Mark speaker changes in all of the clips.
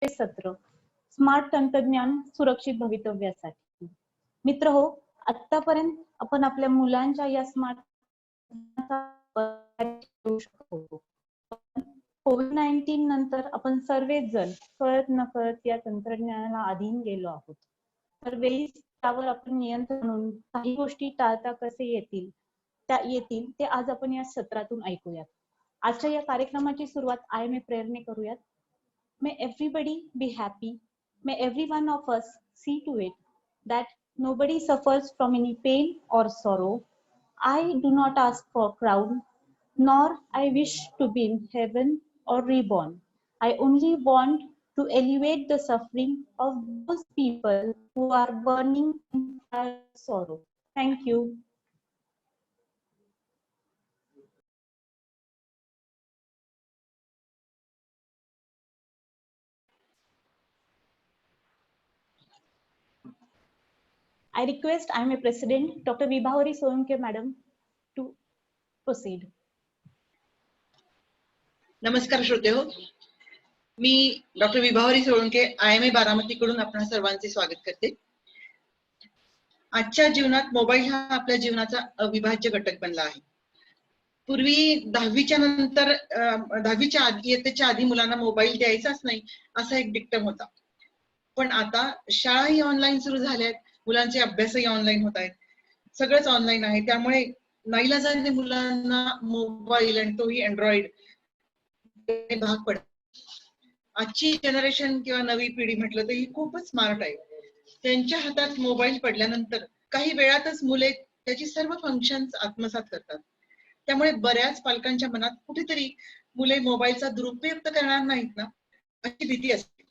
Speaker 1: सत्र स्मार्ट तंत्रज्ञान सुरक्षित भवितव्यासाठी. मित्र हो, आतापर्यंत आपण आपल्या मुलांच्या या स्मार्ट कोविड-19 नंतर आपण सर्वच जण कळत नकळत या तंत्रज्ञानाला अधीन गेलो आहोत. तर वेळी त्यावर आपण नियंत्रण काही गोष्टी टाळता कसे येतील ते आज आपण या सत्रातून ऐकूयात. आजच्या या कार्यक्रमाची सुरुवात आयएमए प्रेरणे करूयात. May everybody be happy. May every one of us see to it that nobody suffers from any pain or sorrow. I do not ask for crown, nor I wish to be in heaven or reborn. I only want to alleviate the suffering of those people who are burning in fire of sorrow. Thank you. I request IMA President Dr. Vibhavari Solanke Madam to proceed.
Speaker 2: नमस्कार श्रोते हो, मी doctor विभावरी Solanke IMA Baramati कडून आपण सर्वांचे स्वागत करते. आजच्या जीवनात मोबाईल हा आपल्या जीवनाचा अविभाज्य घटक बनला आहे. पूर्वी 10वीच्या नंतर 10वीच्या इयत्तेच्या आधी मुलांना मोबाईल द्यायचाच नाही असा एक डिक्टम होता. पण आता शाळाही ऑनलाईन सुरू झाल्या आहेत, मुलांचे अभ्यासही ऑनलाईन होत आहेत, सगळंच ऑनलाईन आहे. त्यामुळे नाईलाजाने मुलांना मोबाईल आणि तोही अँड्रॉइड भाग पडत. आजची जनरेशन किंवा नवी पिढी म्हटलं तर ही खूपच स्मार्ट आहे. त्यांच्या हातात मोबाईल पडल्यानंतर काही वेळातच मुले त्याची सर्व फंक्शन्स आत्मसात करतात. त्यामुळे बऱ्याच पालकांच्या मनात कुठेतरी मुले मोबाईलचा दुरुपयोग तर करणार नाहीत ना अशी भीती असते.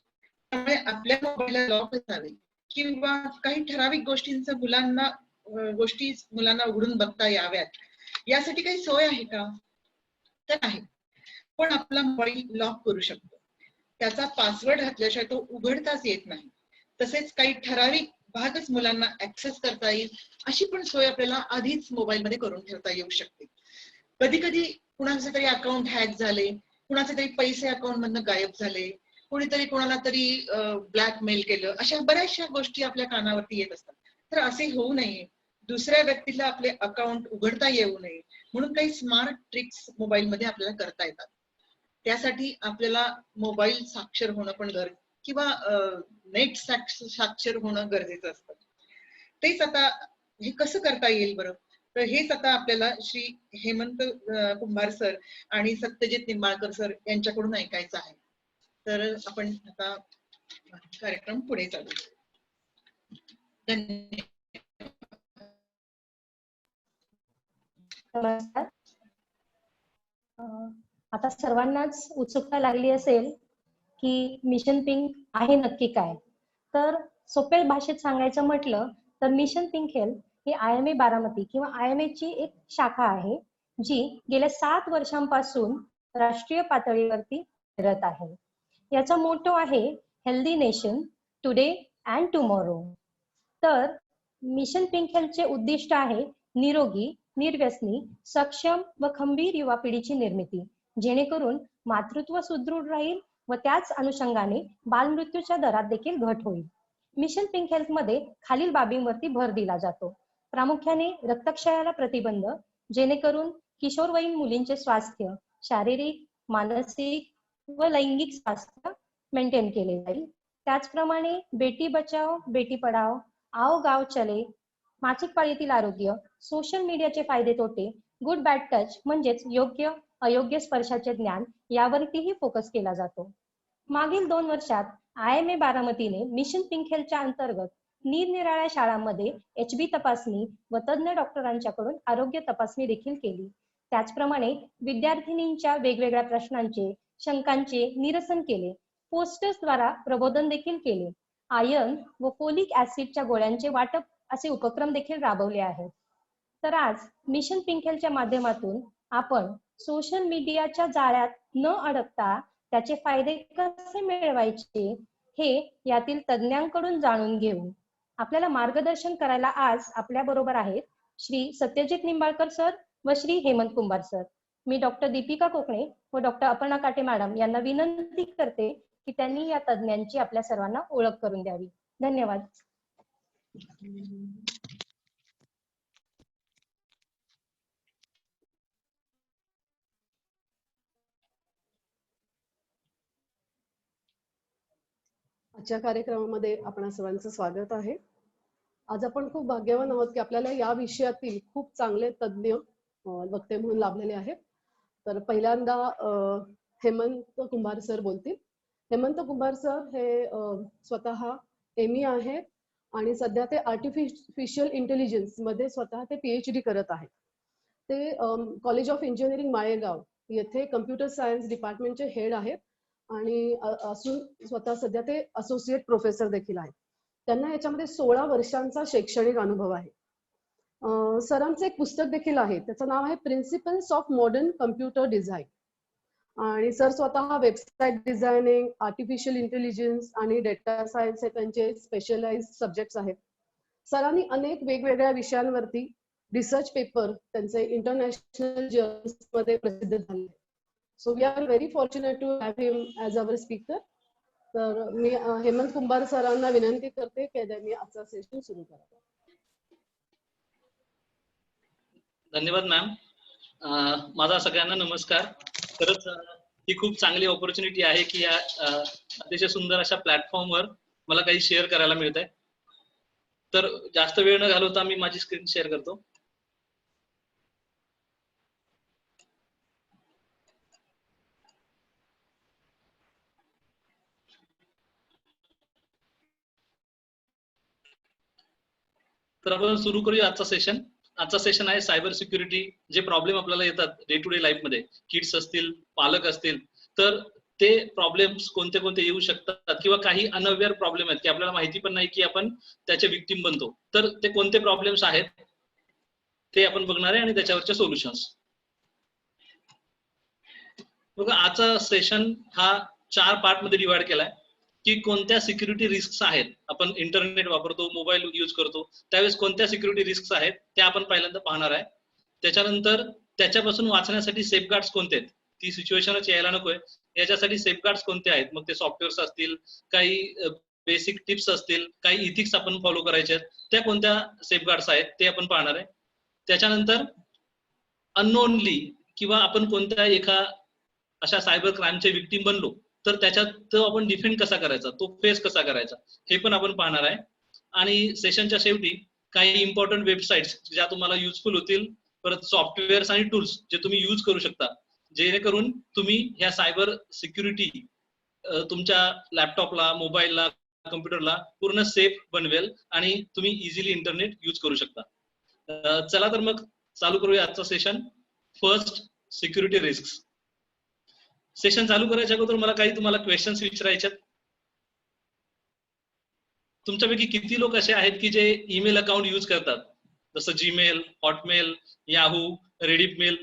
Speaker 2: त्यामुळे आपल्या मोबाईलला लॉक असावे किंवा काही ठराविक गोष्टींचं मुलांना उघडून बघता याव्यात यासाठी काही सोय आहे का? तर आहे, पण आपला मोबाईल लॉक करू शकतो. त्याचा पासवर्ड घातल्याशिवाय तो उघडताच येत नाही. तसेच काही ठराविक भागच मुलांना ऍक्सेस करता येईल अशी पण सोय आपल्याला आधीच मोबाईल मध्ये करून ठेवता येऊ शकते. कधी कधी कुणाचे तरी अकाउंट हॅक झाले, कुणाचे तरी पैसे अकाउंट मधनं गायब झाले, कोणीतरी कोणाला तरी ब्लॅकमेल केलं, अशा बऱ्याचशा गोष्टी आपल्या कानावरती येत असतात. तर असे होऊ नये, दुसऱ्या व्यक्तीला आपले अकाउंट उघडता येऊ नये म्हणून काही स्मार्ट ट्रिक्स मोबाईल मध्ये आपल्याला करता येतात. त्यासाठी आपल्याला मोबाईल साक्षर होणं पण किंवा नेट साक्षर होणं गरजेचं असतं. तेच आता हे कसं करता येईल बरं? तर हेच आता आपल्याला श्री हेमंत कुंभार सर आणि सत्यजित निंबाळकर सर यांच्याकडून ऐकायचं आहे. तर आपण आता कार्यक्रम पुढे चालू. धन्यवाद.
Speaker 3: नमस्कार. आता सर्वांनाच उत्सुकता लागली असेल की मिशन पिंक आहे नक्की काय. तर सोप्या भाषेत सांगायचं म्हटलं तर मिशन पिंक हेल्थ ही IMA बारामती किंवा IMA ची एक शाखा आहे जी गेल्या 7 वर्षांपासून राष्ट्रीय पातळीवरती फिरत आहे. याचा मोटो आहे healthy nation today and tomorrow. तर मिशन पिंक हेल्थचे उद्दिष्ट आहे निरोगी, निर्व्यसनी, सक्षम व खंबीर युवा पिढीची निर्मिती, जेणेकरून मातृत्व सुदृढ राहील व त्याच अनुषंगाने बालमृत्यूच्या दरात देखील घट होईल. मिशन पिंक हेल्थ मध्ये खालील बाबींवरती भर दिला जातो. प्रामुख्याने रक्तक्षयाला प्रतिबंध, जेणेकरून किशोरवयीन मुलींचे स्वास्थ्य, शारीरिक, मानसिक व लैंगिक स्वास्थ्य मेंटेन केले जाईल. त्याचप्रमाणे बेटी बचाव बेटी पढाव, आओ गाव चले, मासिक पाळीतील आरोग्य, सोशल मीडियाचे फायदे तोटे, गुड बॅड टच म्हणजेच योग्य अयोग्य स्पर्शाचे ज्ञान यावरतीही फोकस केला जातो. मागील 2 वर्षात IMA बारामतीने मिशन पिंक हेल्थच्या अंतर्गत निरनिराळ्या शाळांमध्ये HB तपासणी व तज्ञ डॉक्टरांच्याकडून आरोग्य तपासणी देखील केली. त्याचप्रमाणे विद्यार्थिनींच्या वेगवेगळ्या प्रश्नांचे, शंकांचे निरसन केले. पोस्टर्स द्वारा प्रबोधन देखील केले. आयर्न व फोलिक ऍसिडच्या गोळ्यांचे वाटप असे उपक्रम देखील राबवले आहेत. तर आज मिशन पिंक हेल्थच्या माध्यमातून आपण सोशल मीडियाच्या जाळ्यात न अडकता त्याचे फायदे कसे मिळवायचे हे यातील तज्ञांकडून जाणून घेऊ. आपल्याला मार्गदर्शन करायला आज आपल्या बरोबर आहेत श्री सत्यजित निंबाळकर सर व श्री हेमंत कुंभार सर. मी डॉक्टर दीपिका कोकणे व डॉक्टर अपर्णा काटे मॅडम यांना विनंती करते की त्यांनी या तज्ज्ञांची आपल्या सर्वांना ओळख करून द्यावी. धन्यवाद.
Speaker 4: आजच्या कार्यक्रमामध्ये आपणा सर्वांचं स्वागत आहे. आज आपण खूप भाग्यवान आहोत की आपल्याला या विषयातील खूप चांगले तज्ज्ञ वक्ते म्हणून लाभलेले आहेत. तर पहिल्यांदा हेमंत कुंभार सर बोलतील. हेमंत कुंभार सर हे स्वतः ME आहेत आणि सध्या ते आर्टिफिशियल इंटेलिजन्स मध्ये स्वतः ते PhD करत आहेत. ते कॉलेज ऑफ इंजिनिअरिंग माळेगाव येथे कम्प्युटर सायन्स डिपार्टमेंटचे हेड आहेत आणि असून स्वतः सध्या ते असोसिएट प्रोफेसर देखील आहेत. त्यांना याच्यामध्ये 16 वर्षांचा शैक्षणिक अनुभव आहे. सरांचं एक पुस्तक देखील आहे, त्याचं नाव आहे principles of modern computer design. आणि सर स्वतः वेबसाईट डिझायनिंग, आर्टिफिशियल इंटेलिजन्स आणि डेटा सायन्स हे त्यांचे स्पेशलाइज्ड सब्जेक्ट्स आहेत. सरांनी अनेक वेगवेगळ्या विषयांवरती रिसर्च पेपर त्यांचे इंटरनॅशनल जर्नल्स मध्ये प्रसिद्ध झाले. So we are very fortunate to have him as our speaker. तर मी हेमंत कुंभार सरांना विनंती करते की त्यांनी आजचा सेशन सुरू करावा.
Speaker 5: धन्यवाद मॅम. माझा सगळ्यांना नमस्कार. खरंच ही खूप चांगली ऑपॉर्च्युनिटी आहे की या अतिशय सुंदर अशा प्लॅटफॉर्मवर मला काही शेअर करायला मिळत आहे. तर जास्त वेळ न घालवता मी माझी स्क्रीन शेअर करतो. तर आपण सुरू करूया आजचा सेशन. आजचा सेशन आहे सायबर सिक्युरिटी. जे प्रॉब्लेम आपल्याला येतात डे टू डे लाईफ मध्ये, किड्स असतील, पालक असतील, तर ते प्रॉब्लेम्स कोणते कोणते येऊ शकतात किंवा काही अनअवेअर प्रॉब्लेम आहेत की आपल्याला माहिती पण नाही की आपण त्याचे विक्टिम बनतो. तर ते कोणते प्रॉब्लेम्स आहेत ते आपण बघणार आहे आणि त्याच्यावरचे सोल्युशन्स. बघा, आजचा सेशन हा 4 पार्ट मध्ये डिवाइड केलाय की कोणत्या सिक्युरिटी रिस्क आहेत. आपण इंटरनेट वापरतो, मोबाईल यूज करतो, त्यावेळेस कोणत्या सिक्युरिटी रिस्क आहेत ते आपण पहिल्यांदा पाहणार आहे. त्याच्यानंतर त्याच्यापासून वाचण्यासाठी सेफगार्ड्स कोणते आहेत, ती सिच्युएशनच यायला नकोय याच्यासाठी सेफगार्ड्स कोणते आहेत. मग ते सॉफ्टवेअर्स असतील, काही बेसिक टिप्स असतील, काही इथिक्स आपण फॉलो करायचे आहेत, त्या कोणत्या सेफगार्ड्स आहेत ते आपण पाहणार आहे. त्याच्यानंतर अननोनली किंवा आपण कोणत्या एका अशा सायबर क्राईमचे विक्टिम बनलो तर त्याच्यात तो आपण डिफेंड कसा करायचा, तो फेस कसा करायचा हे पण आपण पाहणार आहे. आणि सेशनच्या शेवटी काही इम्पॉर्टंट वेबसाईट्स ज्या तुम्हाला युजफुल होतील, परत सॉफ्टवेअर्स आणि टूल्स जे तुम्ही यूज करू शकता जेणेकरून तुम्ही ह्या सायबर सिक्युरिटी तुमच्या लॅपटॉपला, मोबाईलला, कम्प्युटरला पूर्ण सेफ बनवेल आणि तुम्ही इझिली इंटरनेट यूज करू शकता. चला तर मग चालू करूया आजचं session. First, security risk. Session चालू करायच्या अगोदर मला काही तुम्हाला क्वेश्चन्स विचारायचे आहेत. तुमच्यापैकी किती लोक असे आहेत की जे ईमेल अकाउंट यूज करतात, जसं Gmail, Hotmail, Yahoo, Reddit mail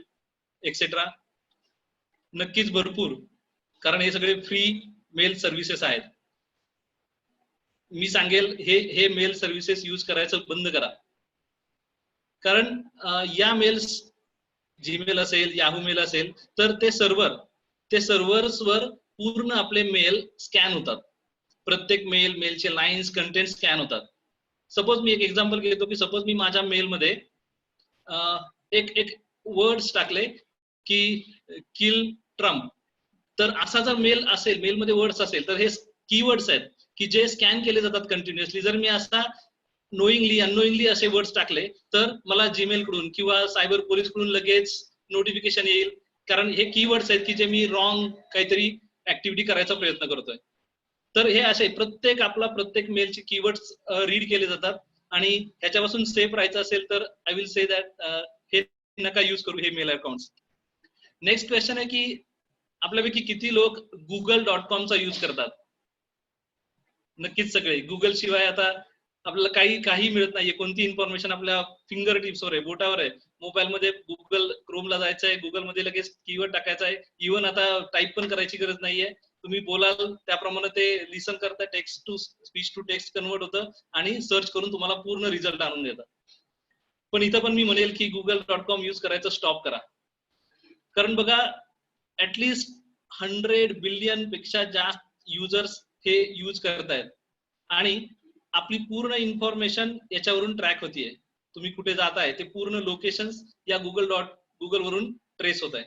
Speaker 5: etcetera? नक्कीच भरपूर, कारण हे सगळे फ्री मेल सर्व्हिसेस आहेत. मी सांगेल हे मेल सर्व्हिसेस यूज करायचं बंद करा, कारण या मेल्स, जीमेल असेल, याहू मेल असेल, तर ते सर्व्हर्सवर पूर्ण आपले मेल स्कॅन होतात. प्रत्येक मेलचे लाईन्स, कंटेंट स्कॅन होतात. सपोज मी एक एक्झाम्पल घेतो की सपोज मी माझ्या मेलमध्ये एक वर्ड्स टाकले की किल ट्रम्प, तर असा जर मेल असेल, मेलमध्ये वर्ड्स असेल, तर हे कीवर्ड्स आहेत की जे स्कॅन केले जातात कंटिन्युअसली. जर मी असा नोईंगली अननोईंगली असे वर्ड्स टाकले तर मला जीमेल कडून किंवा सायबर पोलीस कडून लगेच नोटिफिकेशन येईल, कारण हे कीवर्ड्स आहेत की जे मी रॉंग काहीतरी ऍक्टिव्हिटी करायचा प्रयत्न करतोय. तर हे असे प्रत्येक मेलचे कीवर्ड्स रीड केले जातात आणि ह्याच्यापासून सेफ राहायचं असेल तर आय विल से दॅट हे नका यूज करू हे मेल अकाउंट्स. नेक्स्ट क्वेश्चन आहे की आपल्यापैकी किती लोक google.com चा यूज करतात? नक्कीच सगळे. गुगल शिवाय आता आपल्याला काही मिळत नाहीये. कोणती इन्फॉर्मेशन आपल्या फिंगर टिप्सवर आहे, बोटावर आहे. मोबाईल मध्ये गुगल क्रोमला जायचं आहे, गुगल मध्ये लगेच कीवर्ड टाकायचा आहे. इव्हन आता टाईप पण करायची गरज नाहीये. तुम्ही बोलाल त्याप्रमाणे ते लिसन करता, text to speech to text convert होतं आणि सर्च करून तुम्हाला पूर्ण रिझल्ट आणून देतात. पण इथं पण मी म्हणेल की google.com यूज करायचं स्टॉप करा, कारण बघा ऍटलिस्ट 100 बिलियन पेक्षा जास्त युजर्स हे यूज करतायत आणि आपली पूर्ण इन्फॉर्मेशन याच्यावरून ट्रॅक होतीये. तुम्ही कुठे जाताय ते पूर्ण लोकेशन्स या गुगल वरून ट्रेस होत आहे.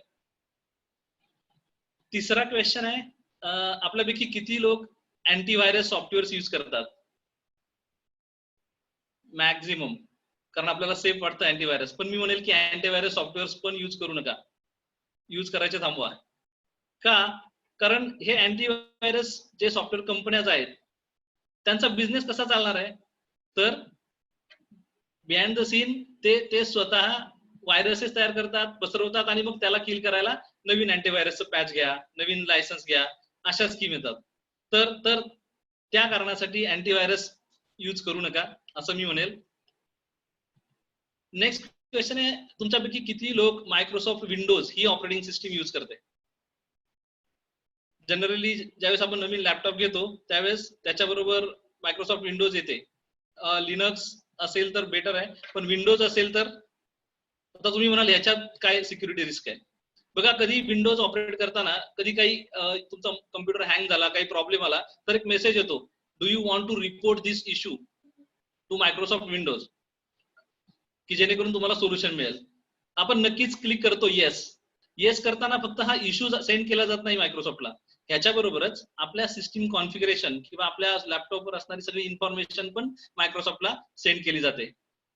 Speaker 5: तिसरा क्वेश्चन आहे, आपल्यापैकी किती लोक अँटीव्हायरस सॉफ्टवेअर्स यूज करतात? मॅक्झिमम, कारण आपल्याला सेफ वाटतं अँटीव्हायरस. पण मी म्हणेल की अँटीव्हायरस सॉफ्टवेअर्स पण यूज करू नका, यूज करायचे थांबवा. का? कारण हे अँटीव्हायरस जे सॉफ्टवेअर कंपन्याज आहेत त्यांचा बिझनेस कसा चालणार आहे? तर बिहाइंड द सीन ते स्वतः व्हायरसेस तयार करतात, पसरवतात आणि मग त्याला किल करायला नवीन अँटीव्हायरसचं पॅच घ्या, नवीन लायसन्स घ्या, अशा स्कीम येतात. तर त्या कारणासाठी अँटीव्हायरस यूज करू नका असं मी म्हणेल. नेक्स्ट क्वेश्चन आहे, तुमच्यापैकी किती लोक मायक्रोसॉफ्ट विंडोज ही ऑपरेटिंग सिस्टीम यूज करते? जनरली ज्यावेळेस आपण नवीन लॅपटॉप घेतो त्यावेळेस त्याच्याबरोबर मायक्रोसॉफ्ट विंडोज येते. लिनक्स असेल तर बेटर आहे, पण विंडोज असेल तर आता तुम्ही म्हणाल ह्याच्यात काय सिक्युरिटी रिस्क आहे? बघा, कधी विंडोज ऑपरेट करताना कधी काही तुमचा कम्प्युटर हँग झाला, काही प्रॉब्लेम आला तर एक मेसेज येतो, do you want to report this issue to Microsoft Windows, की जेणेकरून तुम्हाला सोल्युशन मिळेल. आपण नक्कीच क्लिक करतो येस. येस करताना फक्त हा इश्यू सेंड केला जात नाही मायक्रोसॉफ्टला, ह्याच्याबरोबरच आपल्या सिस्टीम कॉन्फिगरेशन किंवा आपल्या लॅपटॉपवर असणारी सगळी इन्फॉर्मेशन पण मायक्रोसॉफ्टला सेंड केली जाते.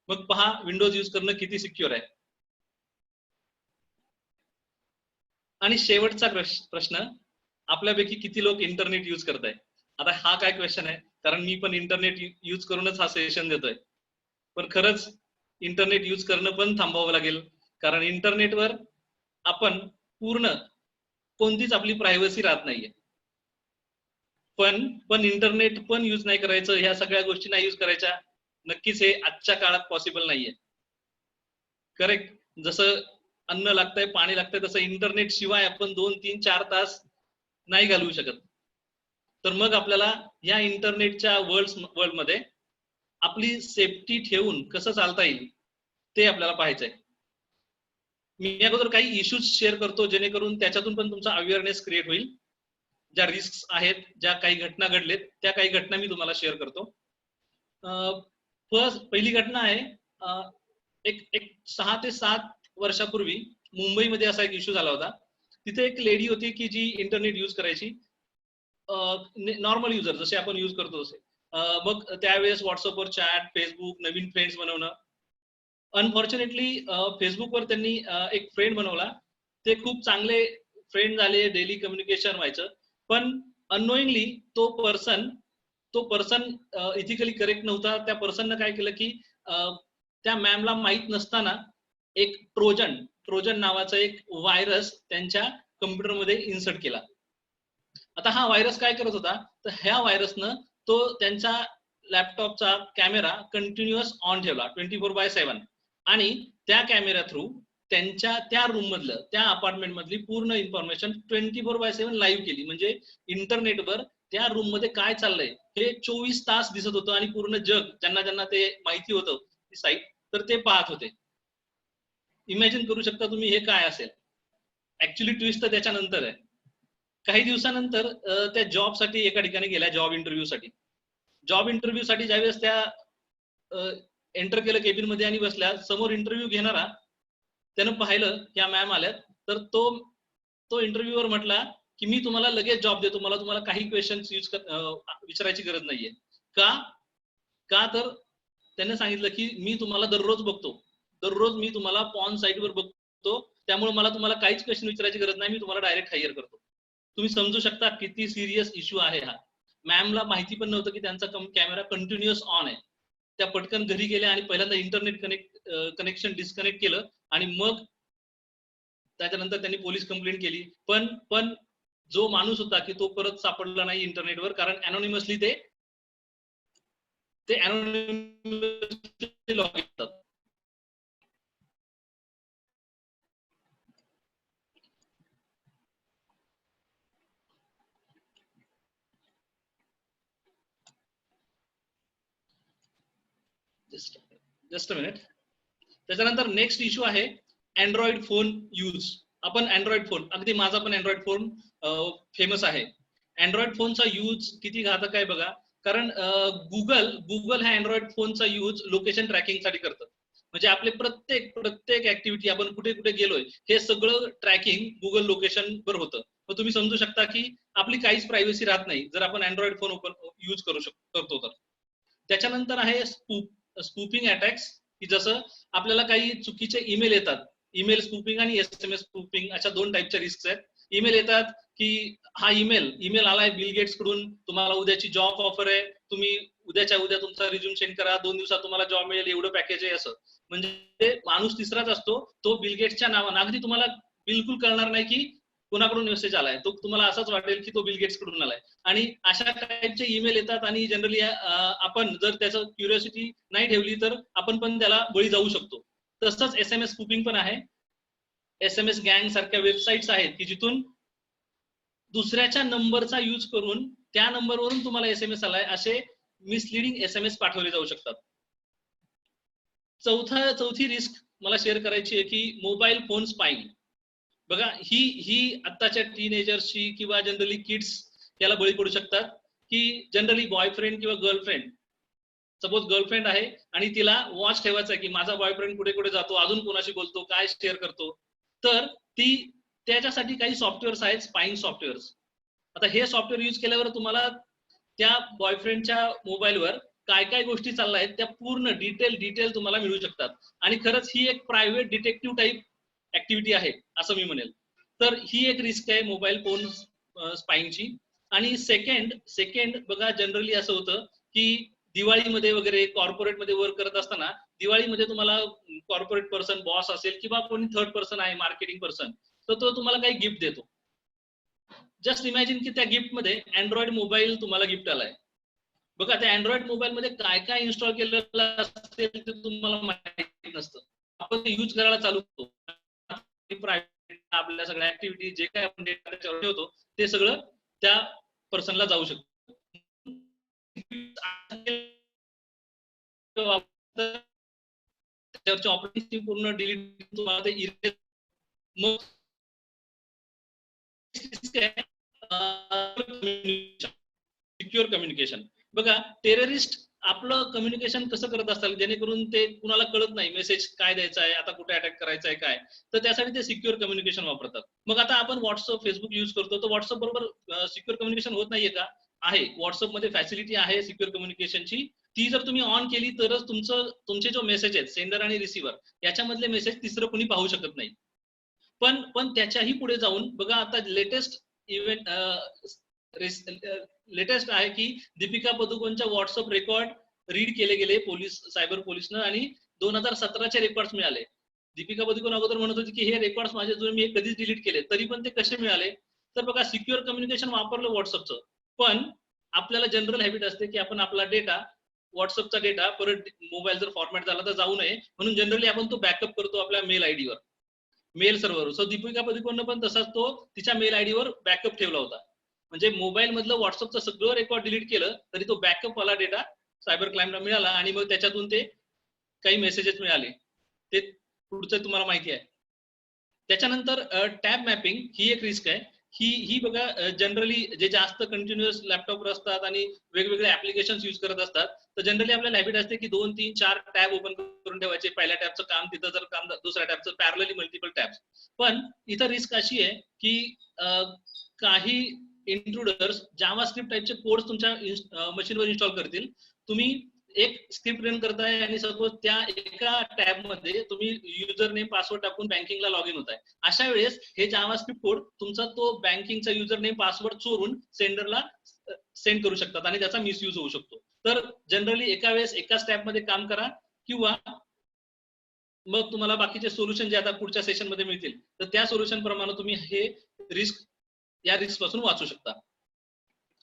Speaker 5: मग पहा विंडोज यूज करणं किती सिक्युअर आहे. आणि शेवटचा प्रश्न, आपल्यापैकी किती लोक इंटरनेट यूज करताय? आता हा काय क्वेश्चन आहे, कारण मी पण इंटरनेट यूज करूनच हा सेशन देतोय. पण खरंच इंटरनेट यूज करणं पण थांबवावं लागेल, कारण इंटरनेटवर आपण पूर्ण कोणतीच आपली प्रायव्हसी राहत नाहीये. पण इंटरनेट पण यूज नाही करायचं, ह्या सगळ्या गोष्टी नाही यूज करायच्या, नक्कीच हे आजच्या काळात पॉसिबल नाहीये. करेक्ट? जसं अन्न लागतंय, पाणी लागतंय, तसं इंटरनेट शिवाय आपण 2, 3, 4 तास नाही घालवू शकत. तर मग आपल्याला या इंटरनेटच्या वर्ल्डमध्ये आपली सेफ्टी ठेवून कसं चालता येईल ते आपल्याला पाहायचंय. मी अगोदर काही इश्यूज शेअर करतो जेणेकरून त्याच्यातून पण तुमचा अवेअरनेस क्रिएट होईल. ज्या रिस्क आहेत, ज्या काही घटना घडलेत, त्या काही घटना मी तुम्हाला शेअर करतो. पहिली घटना आहे, एक 6 ते 7 वर्षापूर्वी मुंबईमध्ये असा एक इश्यू झाला होता. तिथे एक लेडी होती की जी इंटरनेट यूज करायची, नॉर्मल युजर जसे आपण यूज करतो तसे. मग त्यावेळेस व्हॉट्सअपवर चॅट, फेसबुक, नवीन फ्रेंड्स बनवणं. अनफॉर्च्युनेटली फेसबुकवर त्यांनी एक फ्रेंड बनवला, ते खूप चांगले फ्रेंड झाले, डेली कम्युनिकेशन व्हायचं. पण अननोइंगली तो पर्सन इथिकली करेक्ट नव्हता. त्या पर्सननं काय केलं की त्या मॅमला माहित नसताना एक ट्रोजन नावाचा एक व्हायरस त्यांच्या कम्प्युटरमध्ये इन्सर्ट केला. आता हा व्हायरस काय करत होता, तर ह्या व्हायरसनं तो त्यांच्या लॅपटॉपचा कॅमेरा कंटिन्युअस ऑन ठेवला 24/7 आणि त्या कॅमेरा थ्रू त्यांच्या त्या रूम मधलं, त्या अपार्टमेंट मधली पूर्ण इन्फॉर्मेशन 24/7 लाईव्ह केली. म्हणजे इंटरनेटवर त्या रूम मध्ये काय चाललंय हे 24 तास दिसत होतं आणि पूर्ण जग, ज्यांना ते माहिती होतं ती साईट, तर ते पाहत होते. इमॅजिन करू शकता तुम्ही हे काय असेल. ऍक्च्युली ट्विस्ट तर त्याच्यानंतर आहे. काही दिवसानंतर त्या जॉबसाठी एका ठिकाणी गेल्या, जॉब इंटरव्ह्यू साठी ज्यावेळेस त्या एंटर केलं केबिन मध्ये आणि बसल्या, समोर इंटरव्ह्यू घेणारा त्यानं पाहिलं या मॅम आल्यात, तर तो इंटरव्ह्यूवर म्हटला की मी तुम्हाला लगेच जॉब देतो, मला तुम्हाला काही क्वेश्चन्स विचारायची गरज नाहीये. का तर त्याने सांगितलं की मी तुम्हाला दररोज मी तुम्हाला पॉन साईटवर बघतो, त्यामुळे मला तुम्हाला काहीच क्वेश्चन विचारायची गरज नाही, मी तुम्हाला डायरेक्ट हायर करतो. तुम्ही समजू शकता किती सिरियस इश्यू आहे हा. मॅमला माहिती पण नव्हतं की त्यांचा कॅमेरा कंटिन्युअस ऑन आहे. त्या पटकन घरी गेल्या आणि पहिल्यांदा इंटरनेट कनेक्शन डिस्कनेक्ट केलं आणि मग त्याच्यानंतर त्यांनी पोलीस कंप्लेंट केली. पण जो माणूस होता की तो परत सापडला नाही इंटरनेटवर, कारण अनोनिमसली ते लॉग येतात. Just a minute. त्याच्यानंतर नेक्स्ट इश्यू आहे अँड्रॉइड फोन यूज. आपण अँड्रॉइड फोन, अगदी माझा पण अँड्रॉइड फोन फेमस आहे. अँड्रॉइड फोनचा यूज किती घातक आहे बघा. कारण गुगल हा अँड्रॉइड फोनचा यूज लोकेशन ट्रॅकिंगसाठी करतं. म्हणजे आपले प्रत्येक ऍक्टिव्हिटी आपण कुठे कुठे गेलोय हे सगळं ट्रॅकिंग गुगल लोकेशन वर होतं. मग तुम्ही समजू शकता की आपली काहीच प्रायव्हसी राहत नाही जर आपण अँड्रॉइड फोन यूज करतो तर. त्याच्यानंतर आहे स्पूपिंग अटॅक्स, की जसं आपल्याला काही चुकीचे ईमेल येतात. ईमेल स्पूपिंग आणि SMS स्पूपिंग अशा 2 टाईपच्या रिस्क आहेत. ईमेल येतात की हा ईमेल आलाय बिल गेट्स कडून, तुम्हाला उद्याची जॉब ऑफर आहे, तुम्ही उद्याच्या उद्या तुमचा रिझ्यूम सेंड करा, 2 दिवसात तुम्हाला जॉब मिळेल, एवढं पॅकेज आहे असं. म्हणजे माणूस तिसराच असतो तो बिल गेट्सच्या नावानं. अगदी तुम्हाला बिलकुल कळणार नाही की कोणाकडून मेसेज आलाय, तो तुम्हाला असंच वाटेल की तो बिल गेट्स कडून आलाय. आणि अशा टाईपचे ईमेल येतात आणि जनरली आपण जर त्याचं क्युरिओसिटी नाही ठेवली तर आपण पण त्याला बळी जाऊ शकतो. तसंच SMS स्पूपिंग पण आहे. SMS गँग सारख्या वेबसाईट्स आहेत की जिथून दुसऱ्याच्या नंबरचा यूज करून त्या नंबरवरून तुम्हाला SMS आलाय असे मिसलिडिंग SMS पाठवले जाऊ शकतात. चौथी रिस्क मला शेअर करायची आहे की मोबाईल फोन स्पाईंग. बघा ही आत्ताच्या टीनेजर्सची किंवा जनरली किड्स याला बळी पडू शकतात. की जनरली बॉयफ्रेंड किंवा गर्लफ्रेंड, सपोज गर्लफ्रेंड आहे आणि तिला वॉच ठेवायचा आहे की माझा बॉयफ्रेंड कुठे कुठे जातो, अजून कोणाशी बोलतो, काय शेअर करतो, तर ती त्याच्यासाठी काही सॉफ्टवेअर्स आहेत, स्पाईंग सॉफ्टवेअर्स. आता हे सॉफ्टवेअर यूज केल्यावर तुम्हाला त्या बॉयफ्रेंडच्या मोबाईलवर काय काय गोष्टी चालल्या आहेत त्या पूर्ण डिटेल तुम्हाला मिळू शकतात. आणि खरंच ही एक प्रायव्हेट डिटेक्टिव्ह टाईप ऍक्टिव्हिटी आहे असं मी म्हणेल. तर ही एक रिस्क आहे मोबाईल फोन स्पाईंगची. आणि सेकंड बघा, जनरली असं होतं की दिवाळीमध्ये वगैरे कॉर्पोरेटमध्ये वर्क करत असताना दिवाळीमध्ये तुम्हाला कॉर्पोरेट पर्सन, बॉस असेल किंवा कोणी थर्ड पर्सन आहे, मार्केटिंग पर्सन, तर तो तुम्हाला काही गिफ्ट देतो. जस्ट इमॅजिन की त्या गिफ्ट मध्ये अँड्रॉइड मोबाईल तुम्हाला गिफ्ट आलाय. बघा त्या अँड्रॉइड मोबाईल मध्ये काय काय इन्स्टॉल केलेलं असेल ते तुम्हाला माहिती नसतं. आपण ते यूज करायला चालू करतो. आपल्या सगळ्या ऍक्टिव्हिटी जे काय आपण डेटा त्याच्यावर ठेवतो ते सगळं त्या पर्सनला जाऊ शकतं. त्याच्यावरची ऑपरेटिंग सिस्टीम पूर्ण डिलीट तुम्हाला ते इरेज. मग सिक्युअर कम्युनिकेशन. बघा टेररिस्ट आपलं कम्युनिकेशन कसं करत असतात जेणेकरून ते कुणाला कळत नाही मेसेज काय द्यायचा आहे, आता कुठे अटॅक करायचा आहे काय, तर त्यासाठी ते सिक्युअर कम्युनिकेशन वापरतात. मग आता आपण व्हॉट्सअप, फेसबुक यूज करतो, तर व्हॉट्सअप बरोबर सिक्युअर कम्युनिकेशन होत नाहीये का? आहे. व्हॉट्सअप मध्ये फॅसिलिटी आहे सिक्युअर कम्युनिकेशनची. ती जर तुम्ही ऑन केली तरच तुमचे जो मेसेज आहेत सेंडर आणि रिसिव्हर याच्यामधले मेसेज तिसरं कोणी पाहू शकत नाही. पण त्याच्याही पुढे जाऊन बघा आता लेटेस्ट आहे की दीपिका पदुकोणच्या व्हॉट्सअप रेकॉर्ड रीड केले गेले सायबर पोलिसनं आणि 2017चे रेकॉर्ड्स मिळाले. दीपिका पदुकोण अगोदर म्हणत होती की हे रेकॉर्ड्स माझे जुने मी कधीच डिलीट केले, तरी पण ते कसे मिळाले? तर बघा सिक्युअर कम्युनिकेशन वापरलं व्हॉट्सअपचं, पण आपल्याला जनरल हॅबिट असते की आपण आपला डेटा, व्हॉट्सअपचा डेटा परत मोबाईल जर फॉर्मॅट झाला तर जाऊ नये म्हणून जनरली आपण तो बॅकअप करतो आपल्या मेल आयडीवर, मेल सर्व्हरवर. सो दीपिका पदुकोणनं पण तसाच तो तिच्या मेल आयडीवर बॅकअप ठेवला होता. म्हणजे मोबाईल मधलं व्हॉट्सअपचं सगळं रेकॉर्ड डिलीट केलं तरी तो बॅकअप वाला डेटा सायबर क्राईमला मिळाला आणि मग त्याच्यातून ते काही मेसेजेस मिळाले. ते पुढचं तुम्हाला माहिती आहे. त्याच्यानंतर टॅब मॅपिंग ही एक रिस्क आहे. ही बघा जनरली जे जास्त कंटिन्युअस लॅपटॉपवर असतात आणि वेगवेगळे ऍप्लिकेशन यूज करत असतात तर जनरली आपल्याला हॅबिट असते की 2, 3, 4 टॅब ओपन करून ठेवायचे. पहिल्या टॅबचं काम तिथं जर काम दुसऱ्या टॅबचं पॅरलली मल्टिपल टॅब्स. पण इथं रिस्क अशी आहे की काही इंट्रुडर्स जावास्क्रिप्ट टाईपचे कोड्स तुमच्या मशीनवर इन्स्टॉल करतील. तुम्ही एक स्क्रिप्ट रन करताय आणि सपोज त्या एका टॅब मध्ये तुम्ही युजर नेम पासवर्ड टाकून बँकिंगला लॉग इन होताय. अशा वेळेस हे जावास्क्रिप्ट कोड तुमचा तो बँकिंगचा युजर नेम पासवर्ड चोरून सेंडरला सेंड करू शकतात आणि त्याचा मिसयूज होऊ शकतो. तर जनरली एका वेळेस एकाच टॅब मध्ये काम करा किंवा मग तुम्हाला बाकीचे सोल्युशन जे आता पुढच्या सेशन मध्ये मिळतील तर त्या सोल्युशन प्रमाणे तुम्ही हे या रिस्क पासून वाचू शकता.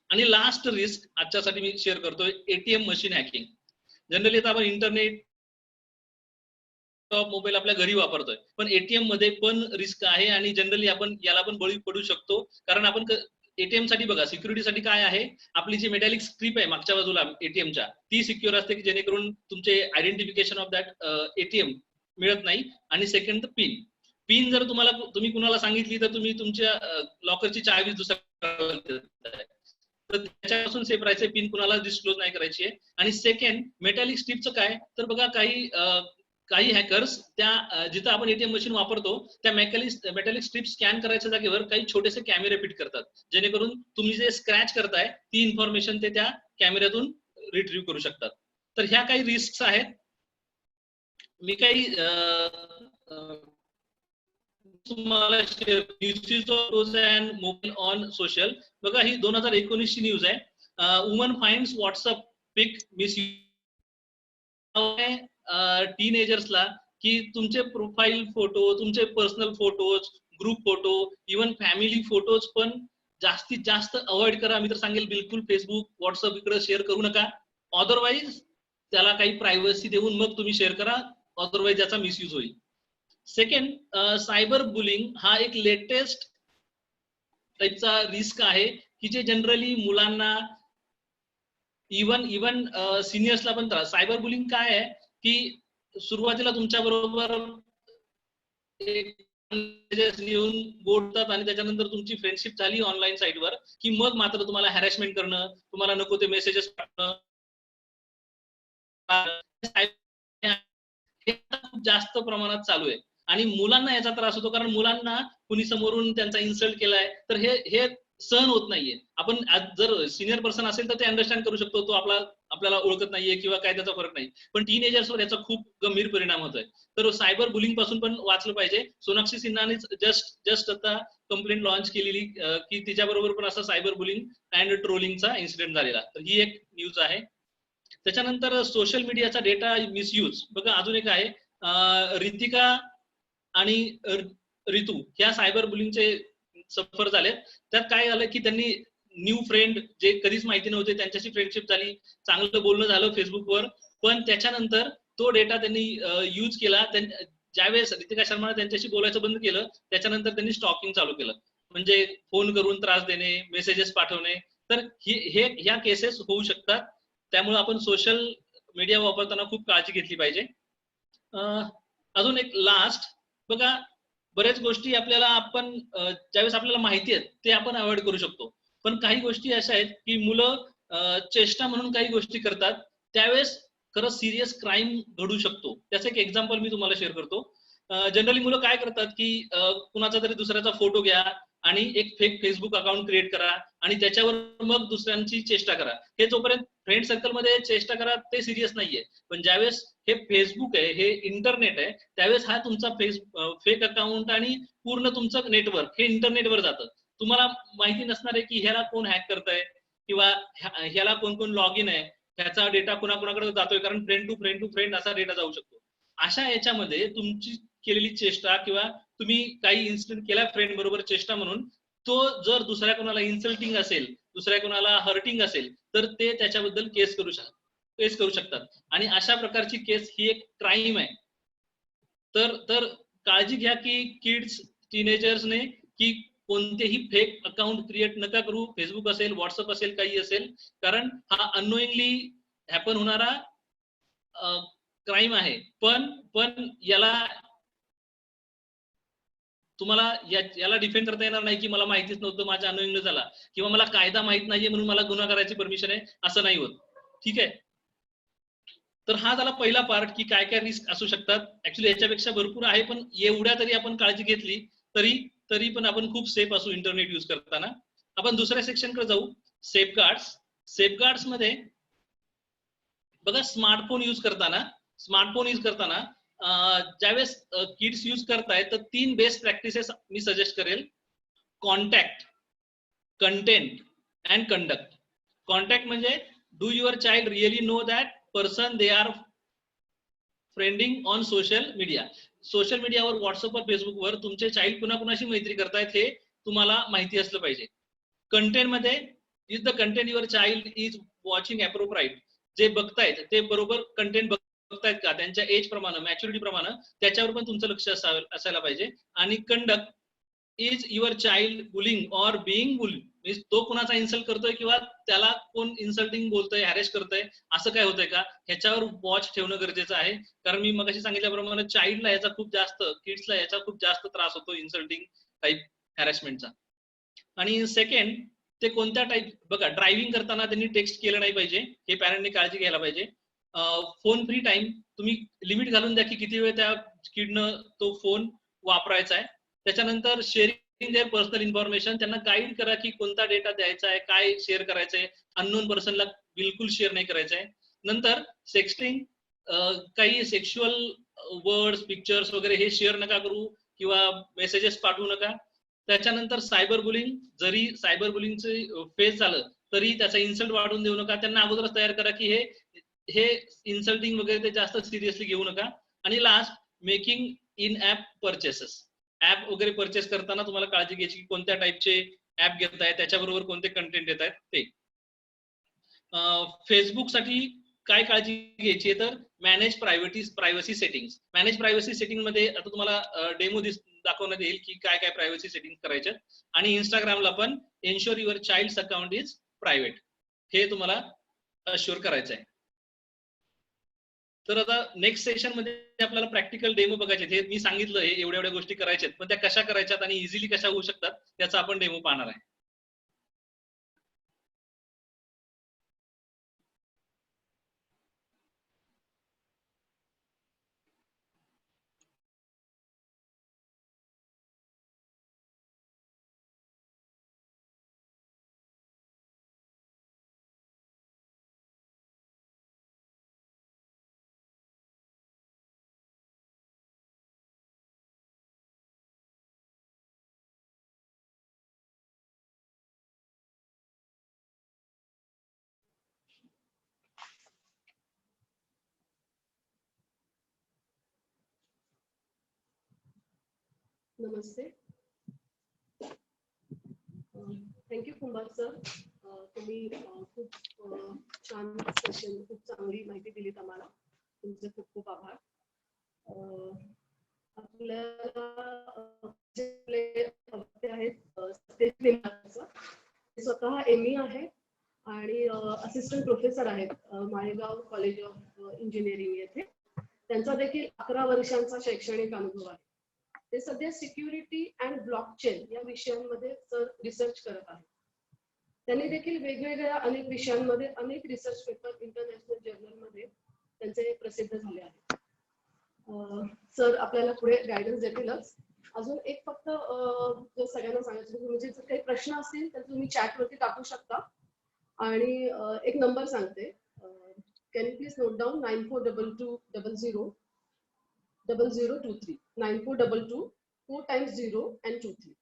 Speaker 5: आणि लास्ट रिस्क आजच्यासाठी मी शेअर करतोय एटीएम मशीन हॅकिंग. जनरली आता आपण इंटरनेट, मोबाईल आपल्या घरी वापरतोय पण एटीएम मध्ये पण रिस्क आहे आणि जनरली आपण याला पण बळी पडू शकतो. कारण आपण एटीएम साठी बघा सिक्युरिटीसाठी काय आहे, आपली जी मेटॅलिक स्ट्रीप आहे मागच्या बाजूला एटीएमच्या ती सिक्युअर असते की जेणेकरून तुमचे आयडेंटिफिकेशन ऑफ दॅट एटीएम मिळत नाही. आणि सेकंड पिन जर तुम्ही कुणाला सांगितली तर तुम्ही तुमच्या लॉकरची चावी दुसऱ्या तर त्याच्यापासून सेफ राहायचं, पिन कुणाला डिस्क्लोज नाही करायची आहे. आणि सेकंड, मेटॅलिक स्ट्रिपचं काय, तर बघा काही हॅकर्स त्या जिथं आपण एटीएम मशीन वापरतो त्या मेटॅलिक स्ट्रिप स्कॅन करायच्या जागेवर काही छोटेसे कॅमेरे फिट करतात, जेणेकरून तुम्ही जे स्क्रॅच करताय ती इन्फॉर्मेशन ते त्या कॅमेऱ्यातून रिट्रीव्ह करू शकतात. तर ह्या काही रिस्क आहेत. मी काही तुम्हाला usage of dose and mobile on social. बघा ही 2019 ची न्यूज आहे. वुमन फाइंड्स व्हॉट्सअप पिक मिस टीनेजर्सला की तुमचे प्रोफाईल फोटो, तुमचे personal photos, group photo, even family photos पण जास्तीत जास्त अवॉइड करा. मी तर सांगेल बिलकुल फेसबुक व्हॉट्सअप इकडे शेअर करू नका. अदरवाईज त्याला काही प्रायव्हसी देऊन मग तुम्ही शेअर करा, अदरवाईज याचा मिसयूज होईल. सेकंड, सायबर बुलिंग हा एक लेटेस्ट टाईपचा रिस्क आहे की जे जनरली मुलांना इवन सिनियर्सला पण त्रास. सायबर बुलिंग काय आहे की सुरुवातीला तुमच्या बरोबर येऊन बोलतात आणि त्याच्यानंतर तुमची फ्रेंडशिप झाली ऑनलाईन साईटवर की मग मात्र तुम्हाला हॅरॅसमेंट करणं, तुम्हाला नको ते मेसेजेस पाठवणं हे खूप जास्त प्रमाणात चालू आहे. आणि मुलांना याचा त्रास होतो कारण मुलांना कुणी समोरून त्यांचा इन्सल्ट केलाय तर हे सहन होत नाहीये. आपण जर सिनियर पर्सन असेल तर ते अंडरस्टँड करू शकतो, तो आपल्याला ओळखत नाहीये किंवा काय त्याचा फरक नाही, पण टीनेजर्सवर याचा खूप गंभीर परिणाम होतोय. तर सायबर बुलिंग पासून पण वाचलं पाहिजे. सोनाक्षी सिन्हाने जस्ट आता कंप्लेंट लॉन्च केलेली की तिच्याबरोबर पण असा सायबर बुलिंग अँड ट्रोलिंगचा इन्सिडेंट झालेला. तर ही एक न्यूज आहे. त्याच्यानंतर सोशल मीडियाचा डेटा मिसयूज. बघा अजून एक आहे, रितिका आणि रितू ह्या सायबर बुलिंगचे सफर झाले. त्यात काय झालं की त्यांनी न्यू फ्रेंड जे कधीच माहिती नव्हते त्यांच्याशी फ्रेंडशिप झाली, चांगलं बोलणं झालं फेसबुकवर, पण त्याच्यानंतर तो डेटा त्यांनी यूज केला. ज्यावेळेस रितिका शर्माने त्यांच्याशी बोलायचं बंद केलं त्याच्यानंतर त्यांनी स्टॉकिंग चालू केलं, म्हणजे फोन करून त्रास देणे, मेसेजेस पाठवणे. तर ह्या केसेस होऊ शकतात. त्यामुळे आपण सोशल मीडिया वापरताना खूप काळजी घेतली पाहिजे. अजून एक लास्ट, बघा बऱ्याच गोष्टी आपण ज्यावेळेस आपल्याला माहिती आहेत ते आपण अवॉइड करू शकतो, पण काही गोष्टी अशा आहेत की मुलं चेष्टा म्हणून काही गोष्टी करतात, त्यावेळेस खरंच सिरियस क्राईम घडू शकतो. त्याचं एक एक्झाम्पल मी तुम्हाला शेअर करतो. जनरली मुलं काय करतात की कुणाचा तरी दुसऱ्याचा फोटो घ्या आणि एक फेक फेसबुक अकाउंट क्रिएट करा आणि त्याच्यावर मग दुसऱ्यांची चेष्टा करा. हे जोपर्यंत फ्रेंड सर्कलमध्ये चेष्टा करा ते सिरियस नाहीये, पण ज्यावेळेस हे फेसबुक आहे, हे इंटरनेट आहे, त्यावेळेस हा तुमचा फेक अकाउंट आणि पूर्ण तुमचं नेटवर्क हे इंटरनेटवर जातं. तुम्हाला माहिती नसणार आहे की ह्याला कोण हॅक करतंय किंवा ह्याला कोण कोण लॉग इन आहे, ह्याचा डेटा कुणाकुणाकडे जातोय, कारण फ्रेंड टू फ्रेंड असा डेटा जाऊ शकतो. अशा याच्यामध्ये तुमची केलेली चेष्टा किंवा तुम्ही काही इन्सिडेंट केला फ्रेंड बरोबर चेष्टा म्हणून, तो जर दुसऱ्या कोणाला इन्सल्टिंग असेल, दुसऱ्या कोणाला हर्टिंग असेल, तर ते त्याच्याबद्दल केस करू शकतात. आणि अशा प्रकारची केस ही एक क्राईम आहे. तर काळजी घ्या की किड्स, टीनेजर्सने की कोणतेही फेक अकाउंट क्रिएट नका करू. फेसबुक असेल, व्हॉट्सअप असेल, काही असेल, कारण हा अननोइंगली हॅपन होणारा क्राईम आहे. पण याला तुम्हाला याला डिफेंड करता येणार नाही की मला माहितीच नव्हतं, माझ्या अनोइंगनं झाला, किंवा मला कायदा माहित नाहीये म्हणून मला गुन्हा करायची परमिशन आहे, असं नाही होत. ठीक आहे. तर हा झाला पहिला पार्ट की काय काय रिस्क असू शकतात. ऍक्च्युली याच्यापेक्षा भरपूर आहे, पण एवढ्या तरी आपण काळजी घेतली तरी पण आपण खूप सेफ असू इंटरनेट यूज करताना. आपण दुसऱ्या सेक्शनकडे जाऊ, सेफगार्ड्स. सेफगार्ड्स मध्ये बघा स्मार्टफोन यूज करताना ज्यावेळेस किड्स यूज करतायत तर 3 बेस्ट प्रॅक्टिसेस मी सजेस्ट करेल. Contact, content and conduct. Contact म्हणजे do your child really know that person they are friending on social media. Social मीडियावर, व्हॉट्सअपवर, फेसबुकवर तुमचे चाइल्ड कुणाकुणाशी मैत्री करतायत हे तुम्हाला माहिती असलं पाहिजे. कंटेंट मध्ये is the content your child is watching appropriate. जे बघतायत ते बरोबर कंटेंट बघतायत का, त्यांच्या एज प्रमाणे, मॅच्युरिटी प्रमाणे, त्याच्यावर पण तुमचं लक्ष असायला पाहिजे. आणि conduct is your child bullying or being bullying, means तो कुणाचा इन्सल्ट करतोय किंवा त्याला कोण इन्सल्टिंग बोलतोय, हॅरेस करतोय, असं काय होतंय का, ह्याच्यावर वॉच ठेवणं गरजेचं आहे. कारण मी मगाशी सांगितल्याप्रमाणे चाइल्डला याचा खूप जास्त, किड्सला याचा खूप जास्त त्रास होतो इन्सल्टिंग टाईप हॅरेसमेंटचा. आणि सेकंड, ते कोणत्या टाईप, बघा ड्रायव्हिंग करताना त्यांनी टेक्स्ट केलं नाही पाहिजे, हे पॅरेंटने काळजी घ्यायला पाहिजे. फोन फ्री टाइम तुम्ही लिमिट घालून द्या की किती वेळ त्या किडनं तो फोन वापरायचा आहे. त्याच्यानंतर शेअरिंग देअर पर्सनल इन्फॉर्मेशन, त्यांना गाईड करा की कोणता डेटा द्यायचा आहे, काय शेअर करायचं आहे, अननोन पर्सनला बिलकुल शेअर नाही करायचं आहे. नंतर सेक्स्टिंग, काही सेक्शुअल वर्ड्स पिक्चर्स वगैरे हे शेअर नका करू किंवा मेसेजेस पाठवू नका. त्याच्यानंतर सायबर बुलिंग, जरी सायबर बुलिंगचे फेस झालं तरी त्याचा इन्सल्ट वाढवून देऊ नका, त्यांना अगोदरच तयार करा की हे इन्सल्टिंग वगैरे ते जास्त सिरियसली घेऊ नका. आणि last, making in app purchases, app वगैरे परचेस करताना तुम्हाला काळजी घ्यायची की कोणत्या टाईपचे ऍप घेताय, त्याच्याबरोबर कोणते कंटेंट येत आहेत ते. फेसबुक साठी काय काळजी घ्यायची आहे तर manage privacy settings. Manage privacy setting मध्ये आता तुम्हाला डेमो दाखवण्यात येईल की काय काय प्रायव्हसी सेटिंग करायचे. आणि इंस्टाग्रामला पण ensure your child's account is private, हे तुम्हाला अश्योर करायचं आहे. तर आता नेक्स्ट सेशन मध्ये आपल्याला प्रॅक्टिकल डेमो बघायचे. हे मी सांगितलं हे एवढ्या गोष्टी करायच्यात, पण त्या कशा करायच्यात आणि इझिली कशा होऊ शकतात त्याचा आपण डेमो पाहणार आहे.
Speaker 4: नमस्ते. थँक्यू कुंभार सर, तुम्ही खूप छान सेशन, खूप चांगली माहिती दिलीत आम्हाला. तुमचे खूप खूप आभार. आपल्याला जे आहेत स्वतः एमई आहे आणि असिस्टंट प्रोफेसर आहेत माळेगाव कॉलेज ऑफ इंजिनिअरिंग येथे. त्यांचा देखील 11 वर्षांचा शैक्षणिक अनुभव आहे. ते सध्या सिक्युरिटी अँड ब्लॉकचेन या विषयांमध्ये सर रिसर्च करत आहेत. त्यांनी देखील वेगवेगळ्या अनेक विषयांमध्ये अनेक रिसर्च पेपर इंटरनॅशनल जर्नलमध्ये त्यांचे प्रसिद्ध झाले आहेत. सर आपल्याला पुढे गायडन्स देतीलच. अजून एक फक्त सगळ्यांना सांगायचं म्हणजे जर काही प्रश्न असतील तर तुम्ही चॅटवरती टाकू शकता. आणि एक नंबर सांगते, can you please note down 942200 0023 9422 4 times 0 and 23.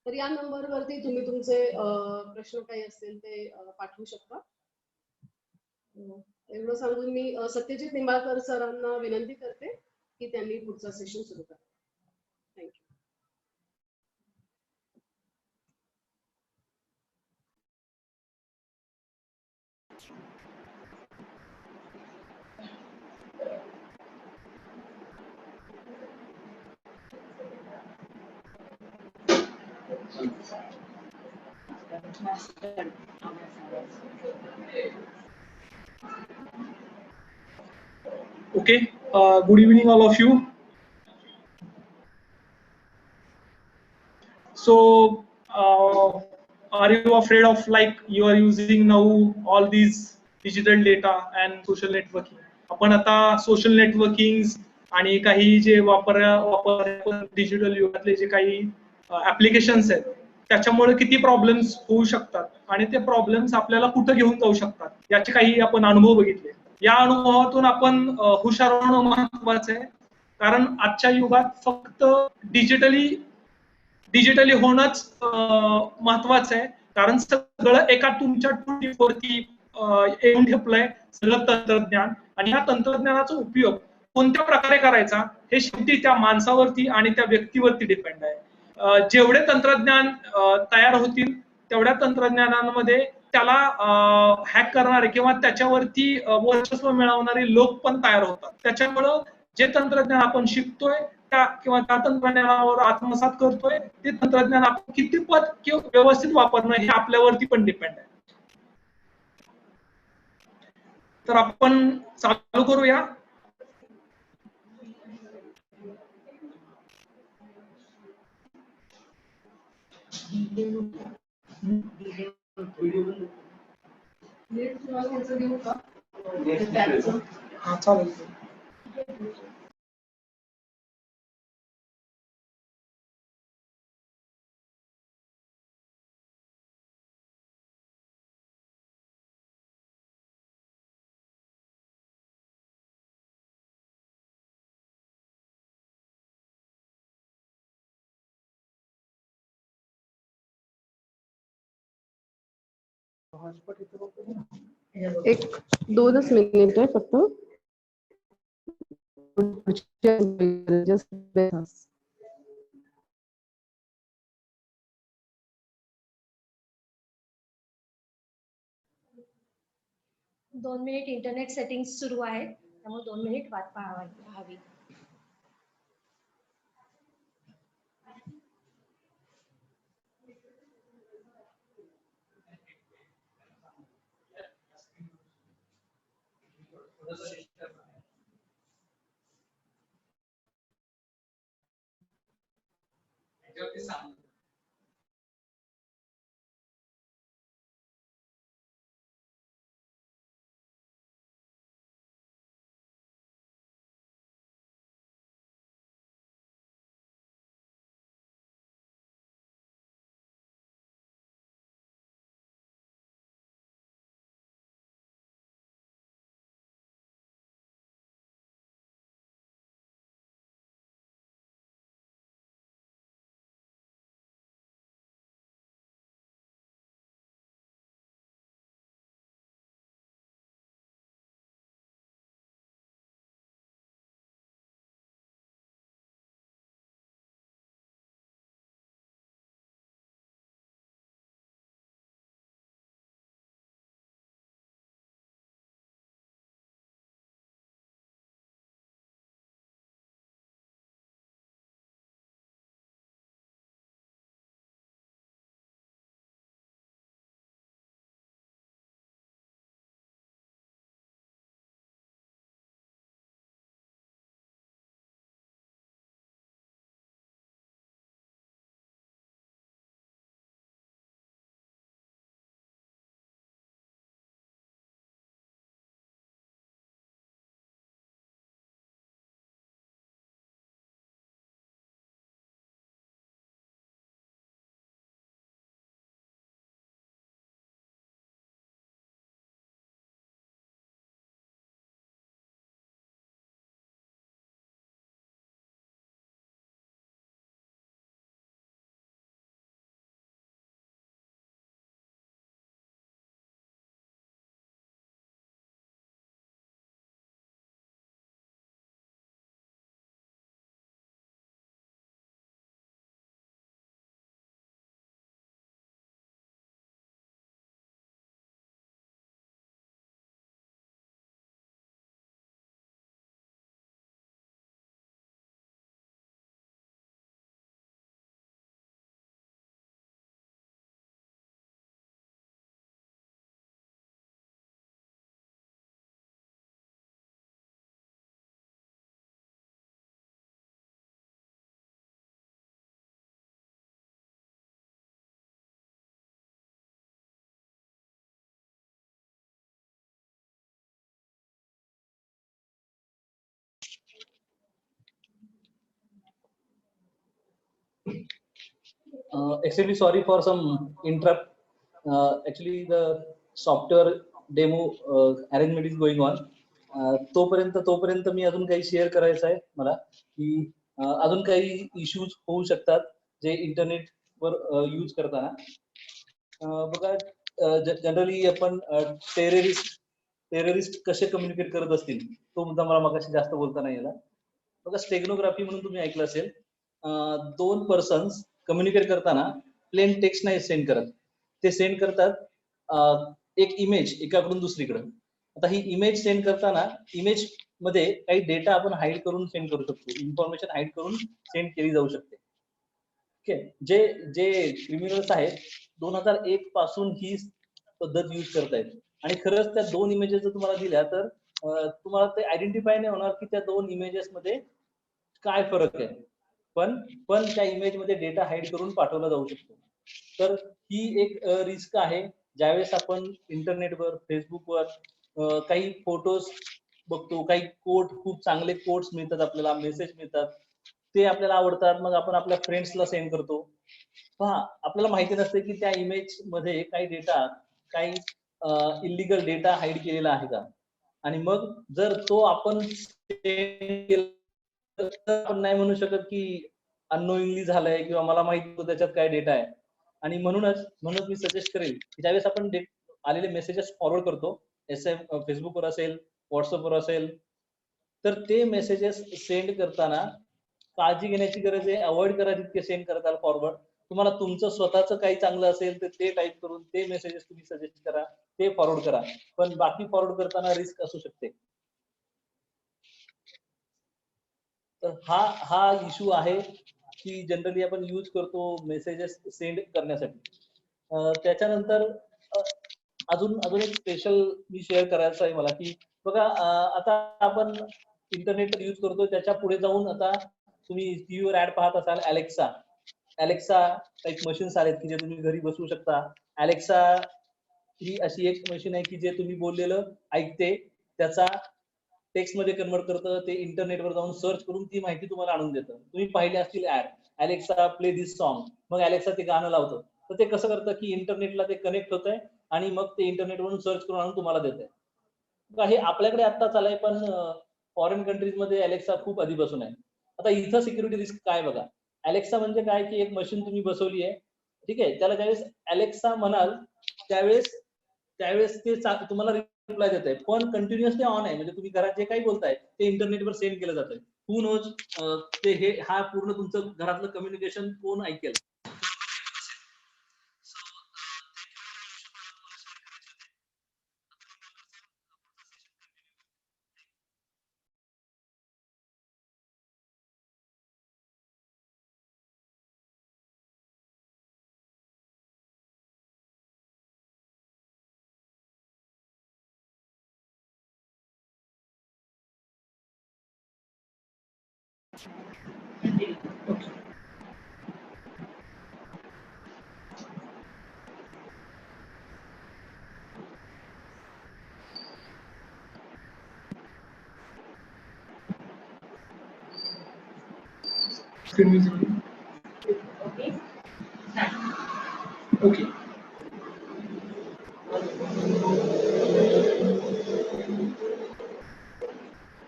Speaker 4: तर या नंबरवरती तुम्ही तुमचे प्रश्न काही असतील ते पाठवू शकता. एवढं सांगून मी सत्यजित निंबाळकर सरांना विनंती करते की त्यांनी पुढचा सेशन सुरू करा. Thank you.
Speaker 6: Okay, good evening all of you. So are you afraid of like you are using now all these digital data and social networking? आपण आता सोशल नेटवर्किंग आणि काही जे वापर डिजिटल युगातले जे काही ऍप्लिकेशन्स आहेत त्याच्यामुळे किती प्रॉब्लेम्स होऊ शकतात आणि ते प्रॉब्लेम्स आपल्याला कुठे घेऊन जाऊ शकतात याचे काही आपण अनुभव बघितले. या अनुभवातून आपण हुशार होणं महत्त्वाचं आहे, कारण आजच्या युगात फक्त डिजिटली होणंच महत्त्वाचं आहे, कारण सगळं एका तुमच्या टूलवरती येऊन ठेपलंय सगळं तंत्रज्ञान. आणि या तंत्रज्ञानाचा उपयोग कोणत्या प्रकारे करायचा हे शेवटी त्या माणसावरती आणि त्या व्यक्तीवरती डिपेंड आहे. जेवढे तंत्रज्ञान तयार होतील तेवढ्या तंत्रज्ञानामध्ये त्याला हॅक करणारे किंवा त्याच्यावरती वर्चस्व मिळवणारे लोक पण तयार होतात. त्याच्यामुळं जे तंत्रज्ञान आपण शिकतोय किंवा त्या तंत्रज्ञानावर आत्मसात करतोय ते तंत्रज्ञान आपण कितीपत व्यवस्थित वापरणं हे आपल्यावरती पण डिपेंड आहे. तर आपण चालू करूया. हा चालेल.
Speaker 4: एक 2च मिनिट आहे फक्त.
Speaker 3: दोन मिनिट इंटरनेट सेटिंग्स सुरू आहेत, त्यामुळे 2 मिनिट वाट पाहावी.
Speaker 7: Extremely sorry for some interrupt. Actually, the software demo arrangement is going on. तोपर्यंत मी अजून काही शेअर करायचं आहे मला की अजून काही इश्यूज होऊ शकतात जे इंटरनेटवर यूज करताना. बघा, जनरली आपण टेररिस्ट कसे कम्युनिकेट करत असतील तो मुद्दा मला मगाशी जास्त बोलता नाही आला. बघा, स्टेगनोग्राफी म्हणून तुम्ही ऐकलं असेल. 2 पर्सन्स कम्युनिकेट करताना प्लेन टेक्स्ट नाही सेंड करत, ते सेंड करतात एक इमेज एकाकडून दुसरीकडे. आता ही इमेज सेंड करताना इमेज मध्ये काही डेटा आपण हाईड करून सेंड करू शकतो, इन्फॉर्मेशन हाईड करून सेंड केली जाऊ शकते. ओके, जे क्रिमिनल्स आहेत 2001 पासून ही पद्धत यूज करतायत आणि खरंच त्या 2 इमेजेस जर तुम्हाला दिल्या तर तुम्हाला ते आयडेंटिफाय नाही होणार की त्या 2 इमेजेस मध्ये काय फरक आहे, पण त्या इमेज मध्ये डेटा हाईड करून पाठवला जाऊ शकतो. तर ही एक रिस्क आहे ज्यावेळेस आपण इंटरनेटवर फेसबुकवर काही फोटोज बघतो, काही कोट, खूप चांगले कोट्स मिळतात आपल्याला, मेसेज मिळतात, ते आपल्याला आवडतात, मग आपण आपल्या फ्रेंड्सला सेंड करतो. पहा, आपल्याला माहिती नसते की त्या इमेज मध्ये काही डेटा, काही इलिगल डेटा हाईड केलेला आहे का, आणि मग जर तो आपण आपण नाही म्हणू शकत की अननोइंगली झालंय किंवा मला माहिती होतं त्याच्यात काय डेटा आहे. आणि म्हणूनच मी सजेस्ट करेल की ज्यावेळेस आपण आलेले मेसेजेस फॉरवर्ड करतो, फेसबुकवर असेल, व्हॉट्सअपवर असेल, तर ते मेसेजेस सेंड करताना काळजी घेण्याची गरज आहे. अवॉइड करा जितके सेंड करताल फॉरवर्ड. तुम्हाला तुमचं स्वतःचं काही चांगलं असेल तर ते टाईप करून ते मेसेजेस तुम्ही सजेस्ट करा, ते फॉरवर्ड करा, पण बाकी फॉरवर्ड करताना रिस्क असू शकते. तर हा इश्यू आहे की जनरली आपण यूज करतो मेसेजेस सेंड करण्यासाठी. त्याच्यानंतर अजून एक स्पेशल मी शेअर करायचं आहे मला की बघा, आता आपण इंटरनेट यूज करतो, त्याच्या पुढे जाऊन आता तुम्ही टीव्हीवर ऍड पाहत असाल, अलेक्सा एक मशीन्स आहेत की जे तुम्ही घरी बसवू शकता. अलेक्सा ही अशी एक मशीन आहे की जे तुम्ही बोललेलं ऐकते, त्याचा टेक्स्ट मध्ये कन्वर्ट करतं, ते इंटरनेटवर जाऊन सर्च करून ती माहिती तुम्हाला आणून देतं. तुम्ही पाहिले असतील ऍड, अलेक्सा प्ले दिस सॉन्ग, मग अलेक्सा ते गाणं लावतं. तर ते कसं करतं की इंटरनेटला ते कनेक्ट होतंय आणि मग ते इंटरनेटवरून सर्च करून आणून तुम्हाला देतंय. हे आपल्याकडे आता चाललंय, पण फॉरेन कंट्रीज मध्ये अलेक्सा खूप आधीपासून आहे. आता इथं सिक्युरिटी रिस्क काय बघा. अलेक्सा म्हणजे काय की एक मशीन तुम्ही बसवली आहे, ठीक आहे, त्याला ज्यावेळेस अलेक्सा म्हणाल त्यावेळेस ते तुम्हाला रिप्लाय देत आहे, पण कंटिन्युअसली ऑन आहे, म्हणजे तुम्ही घरात जे काही बोलताय ते इंटरनेटवर सेंड केलं जातंय. हू नोज ते हा पूर्ण तुमचं घरातलं कम्युनिकेशन कोण ऐकेल.
Speaker 6: Okay.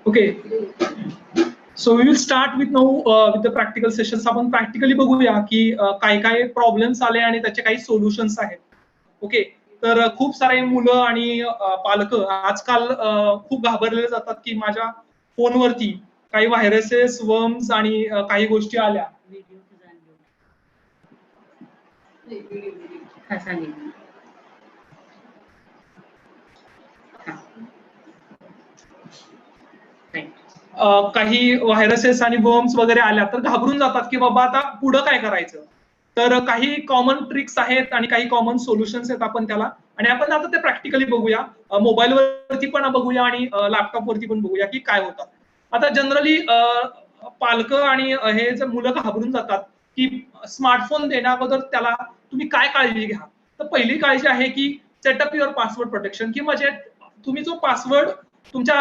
Speaker 6: Okay. So we will start with now with the practical sessions. आपण प्रॅक्टिकली बघूया की काय काय प्रॉब्लेम्स आले आणि त्याचे काही सोल्युशन्स आहेत. ओके, तर खूप सारे मुलं आणि पालक आजकाल खूप घाबरलेले जातात की माझ्या फोनवरती काही व्हायरसेस, वर्म्स आणि काही गोष्टी आल्या. काही व्हायरसेस आणि वर्म्स वगैरे आल्या तर घाबरून जातात की बाबा आता पुढं काय करायचं. तर काही कॉमन ट्रिक्स आहेत आणि काही कॉमन सोल्युशन्स आहेत आपण त्याला, आणि आपण आता ते प्रॅक्टिकली बघूया. मोबाईलवरती पण बघूया आणि लॅपटॉपवरती पण बघूया की काय होतं. आता जनरली पालक आणि हे जे मुलं घाबरून जातात की स्मार्टफोन देण्या अगोदर त्याला तुम्ही काय काळजी घ्या. तर पहिली काळजी आहे की सेटअप युअर पासवर्ड प्रोटेक्शन, की म्हणजे तुम्ही जो पासवर्ड तुमच्या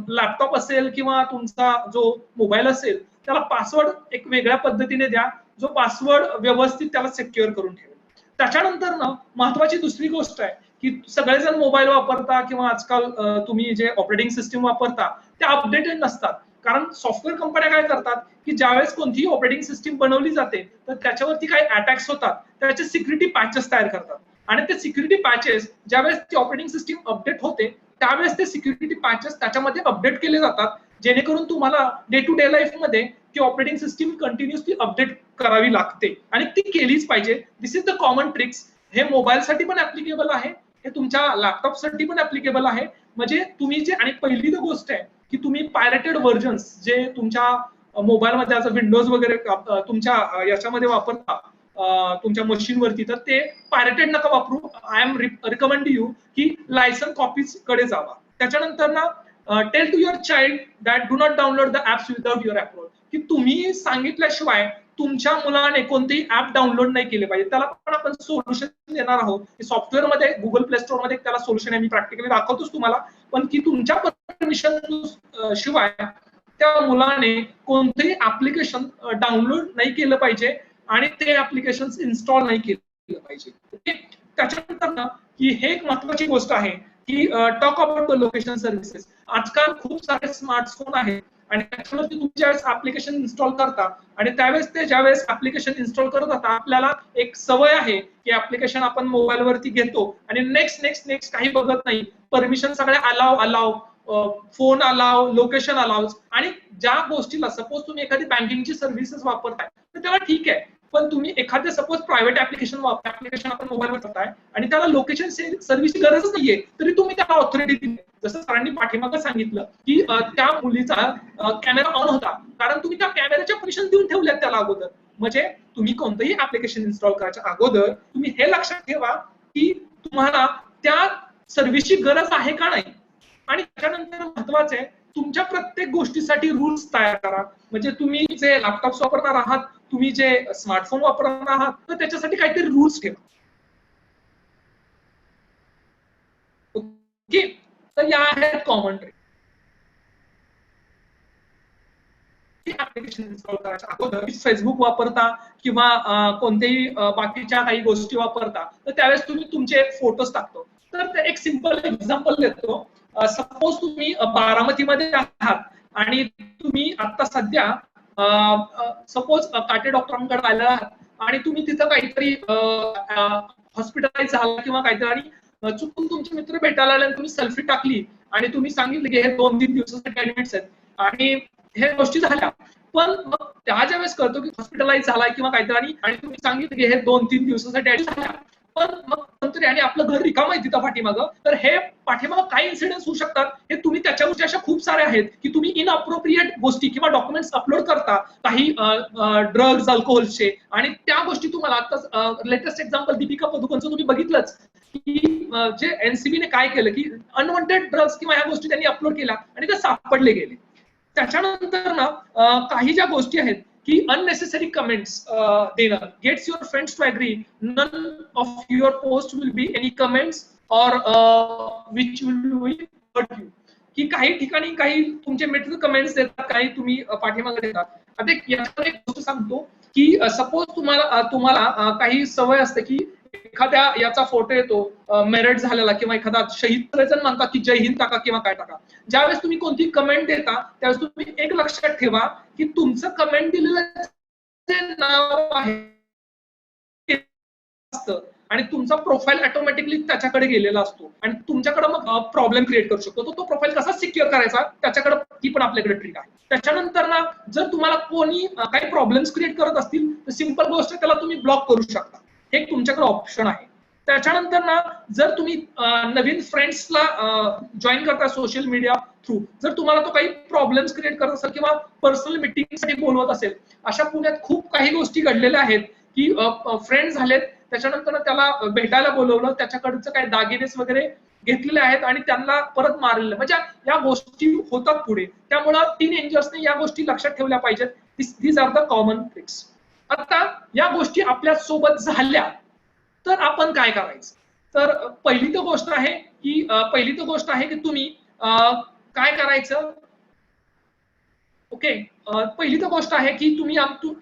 Speaker 6: लॅपटॉप असेल किंवा तुमचा जो मोबाईल असेल त्याला पासवर्ड एक वेगळ्या पद्धतीने द्या, जो पासवर्ड व्यवस्थित त्याला सिक्युअर करून ठेवेल. त्याच्यानंतर ना महत्वाची दुसरी गोष्ट आहे की सगळेजण मोबाईल वापरता किंवा आजकाल तुम्ही जे ऑपरेटिंग सिस्टीम वापरता ते अपडेटेड नसतात. कारण सॉफ्टवेअर कंपन्या काय करतात की ज्यावेळेस कोणतीही ऑपरेटिंग सिस्टीम बनवली जाते तर त्याच्यावरती काही अटॅक्स होतात, त्याचे सिक्युरिटी पॅचेस तयार करतात, आणि ते सिक्युरिटी पॅचेस ज्यावेळेस ती ऑपरेटिंग सिस्टीम अपडेट होते त्यावेळेस ते सिक्युरिटी पॅचेस त्याच्यामध्ये अपडेट केले जातात, जेणेकरून तुम्हाला डे टू डे लाईफ मध्ये ती ऑपरेटिंग सिस्टीम कंटिन्युअसली अपडेट करावी लागते आणि ती केलीच पाहिजे. दिस इज द कॉमन ट्रिक्स. हे मोबाईलसाठी पण ऍप्लिकेबल आहे, हे तुमच्या लॅपटॉपसाठी पण ऍप्लिकेबल आहे. म्हणजे तुम्ही जे, आणि पहिली तर गोष्ट आहे की तुम्ही पायरेटेड व्हर्जन्स जे तुमच्या मोबाईलमध्ये असं विंडोज वगैरे तुमच्या याच्यामध्ये वापरता तुमच्या मशीनवरती, तर ते पायरेटेड नका वापरू. आय एम रिकमेंड यू की लायसन कॉपीज कडे जावा. त्याच्यानंतर ना tell to your child that do not download the apps without your approval, की तुम्ही सांगितल्याशिवाय तुमच्या मुलाने कोणतेही ऍप डाउनलोड नाही केले पाहिजे, त्याला पण आपण सोल्युशन देणार आहोत. सॉफ्टवेअर मध्ये गुगल प्ले स्टोर मध्ये त्याला सोल्युशन आहे, मी प्रॅक्टिकली दाखवतोच तुम्हाला. पण की तुमच्या परमिशन शिवाय त्या मुलाने कोणतेही ऍप्लिकेशन डाउनलोड नाही केलं पाहिजे आणि ते ऍप्लिकेशन इन्स्टॉल नाही केलं पाहिजे. त्याच्यानंतर ना की हे एक महत्वाची गोष्ट आहे की talk about the location services. आजकाल खूप सारे स्मार्टफोन आहेत आणि त्याच्यावरती तुम्ही ज्यावेळेस ऍप्लिकेशन इन्स्टॉल करता आणि त्यावेळेस ते ज्यावेळेस ऍप्लिकेशन इन्स्टॉल करत होता आपल्याला एक सवय आहे की ऍप्लिकेशन आपण मोबाईल वरती घेतो आणि नेक्स्ट काही बघत नाही, परमिशन सगळ्या allow phone allow, location allow. आणि ज्या गोष्टीला सपोज तुम्ही एखादी बँकिंगची सर्व्हिसेस वापरताय तर त्याला ठीक आहे, पण तुम्ही एखादे सपोज प्रायव्हेट ऍप्लिकेशन आपण मोबाईलवर करताय आणि त्याला लोकेशन सर्व्हिसची गरजच नाहीये तरी तुम्ही त्याला ऑथॉरिटी दिली. जसं सरांनी पाठीमागे सांगितलं की त्या मुलीचा कॅमेरा ऑन होता कारण तुम्ही त्या कॅमेऱ्याच्या परमिशन देऊन ठेवल्यात त्याला अगोदर. म्हणजे तुम्ही कोणतंही ऍप्लिकेशन इन्स्टॉल करायच्या अगोदर तुम्ही हे लक्षात ठेवा की तुम्हाला त्या सर्व्हिसची गरज आहे का नाही. आणि त्याच्यानंतर महत्वाचं आहे तुमच्या प्रत्येक गोष्टीसाठी रूल्स तयार करा. म्हणजे तुम्ही जे लॅपटॉप वापरणार आहात, तुम्ही जे स्मार्टफोन वापरणार आहात तर त्याच्यासाठी काहीतरी रूल्स ठेवा. ओके, तर या आहेत कॉमन ट्रिक. ऍप्लिकेशन इन्स्टॉल करायच्या अगोदर फेसबुक वापरता किंवा कोणतेही बाकीच्या काही गोष्टी वापरता तर त्यावेळेस तुम्ही तुमचे फोटोज टाकतो. तर एक सिंपल एक्झाम्पल देतो. सपोज तुम्ही बारामतीमध्ये आहात आणि तुम्ही आता सध्या सपोज काटे डॉक्टरांकडे आलेला आहात आणि तुम्ही तिथं काहीतरी हॉस्पिटलाइज झाला किंवा काहीतरी आणि चुकून तुमचे मित्र भेटायला आले आणि तुम्ही सेल्फी टाकली आणि तुम्ही सांगितलं की हे 2-3 दिवसासाठी ऍडमिट्स आहेत आणि हे गोष्टी झाल्या. पण मग त्या ज्या वेळेस कळतो की हॉस्पिटलाइज झालाय किंवा काहीतरी आणि तुम्ही सांगितलं की हे 2-3 दिवसासाठी ऍडमिट झाल्या, पण मग नंतर आणि आपलं घर रिकाम आहे तिथं पाठीमागं, तर हे पाठीमागं काही इन्सिडेंट्स होऊ शकतात. हे तुम्ही त्याच्या गोष्टी अशा खूप साऱ्या आहेत की तुम्ही इनअप्रोप्रिएट गोष्टी किंवा डॉक्युमेंट्स अपलोड करता काही ड्रग्ज अल्कोहोलचे आणि त्या गोष्टी तुम्हाला आता लेटेस्ट एक्झाम्पल दीपिका पदुकोणचं तुम्ही बघितलंच की जे एनसीबीने काय केलं की अनवॉन्टेड ड्रग्ज किंवा ह्या गोष्टी त्यांनी अपलोड केल्या आणि ते सापडले गेले. त्याच्यानंतर ना काही ज्या गोष्टी आहेत की अननेसेसरी कमेंट्स देणं, gets your friends to agree, none of your post will be any comments or which will hurt you. की काही ठिकाणी काही तुमचे मित्र कमेंट्स देतात, काही तुम्ही पाठीमागे देतात. आता याच्यावर एक गोष्ट सांगतो की सपोज तुम्हाला काही सवय असते की एखाद्या याचा फोटो येतो मेरिट झालेला किंवा एखादा शहीद जण म्हणतात की जय हिंद टाका किंवा काय टाका. ज्यावेळेस तुम्ही कोणती कमेंट देता त्यावेळेस तुम्ही एक लक्षात ठेवा की तुमचं कमेंट दिलेलं जे नाव आहे आणि तुमचा प्रोफाईल ऑटोमॅटिकली त्याच्याकडे गेलेला असतो आणि तुमच्याकडे मग प्रॉब्लेम क्रिएट करू शकतो. तो प्रोफाईल कसा सिक्युअर करायचा त्याच्याकडे ती पण आपल्याकडे ट्रिक आहे. त्याच्यानंतर ना जर तुम्हाला कोणी काही प्रॉब्लेम्स क्रिएट करत असतील तर सिंपल गोष्ट त्याला तुम्ही ब्लॉक करू शकता. हे तुमच्याकडे ऑप्शन आहे. त्याच्यानंतर ना जर तुम्ही नवीन फ्रेंड्सला जॉईन करता सोशल मीडिया थ्रू, जर तुम्हाला तो काही प्रॉब्लेम्स क्रिएट करत असेल किंवा पर्सनल मीटिंगसाठी बोलवत असेल, अशा पुण्यात खूप काही गोष्टी घडलेल्या आहेत की फ्रेंड झालेत त्याच्यानंतर त्याला भेटायला बोलवलं, त्याच्याकडचं काही दागिनेस वगैरे घेतलेले आहेत आणि त्यांना परत मारलेलं. म्हणजे या गोष्टी होतात पुढे. त्यामुळं टीनएजर्सने या गोष्टी लक्षात ठेवल्या पाहिजेत. These are the common tricks. आता या गोष्टी आपल्या सोबत झाल्या तर आपण काय करायचं. तर पहिली तर गोष्ट आहे की तुम्ही काय करायचं. ओके, पहिली तर गोष्ट आहे की तुम्ही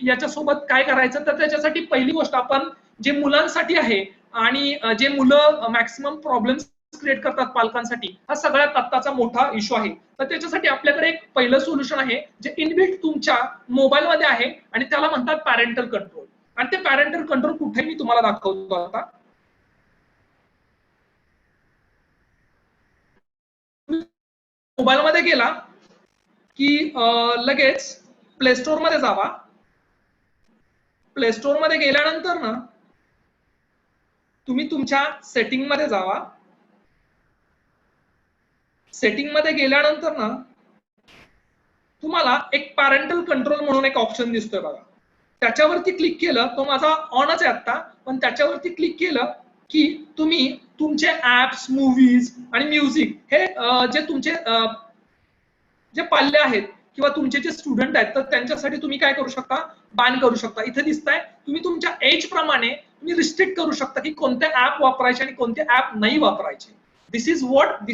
Speaker 6: याच्यासोबत काय करायचं. तर त्याच्यासाठी पहिली गोष्ट आपण जे मुलांसाठी आहे आणि जे मुलं मॅक्सिमम प्रॉब्लेम्स क्रिएट करतात पालकांसाठी, हा सगळ्यात आत्ताचा मोठा इश्यू आहे. तर त्याच्यासाठी आपल्याकडे एक पहिलं सोल्युशन आहे जे इनबिल्ट तुमच्या मोबाईल मध्ये आहे आणि त्याला म्हणतात पॅरेंटल कंट्रोल. आणि ते पॅरेंटल कंट्रोल कुठे मी तुम्हाला दाखवतो. आता मोबाईल मध्ये गेला की लगेच प्ले स्टोर मध्ये जावा. प्ले स्टोर मध्ये गेल्यानंतर ना तुम्ही तुमच्या सेटिंग मध्ये जावा. सेटिंग मध्ये गेल्यानंतर ना तुम्हाला एक पॅरेंटल कंट्रोल म्हणून एक ऑप्शन दिसतोय बघा. त्याच्यावरती क्लिक केलं, तो माझा ऑनच आहे आता, पण त्याच्यावरती क्लिक केलं की तुम्ही तुमचे ऍप्स, मूव्हीज आणि म्युझिक हे जे तुमचे जे पाल्ले आहेत किंवा तुमचे जे स्टुडंट आहेत तर त्यांच्यासाठी तुम्ही काय करू शकता, बॅन करू शकता. इथे दिसतंय तुम्ही तुमच्या एज प्रमाणे तुम्ही रिस्ट्रिक्ट करू शकता की कोणते ऍप वापरायचे आणि कोणते ऍप नाही वापरायचे. This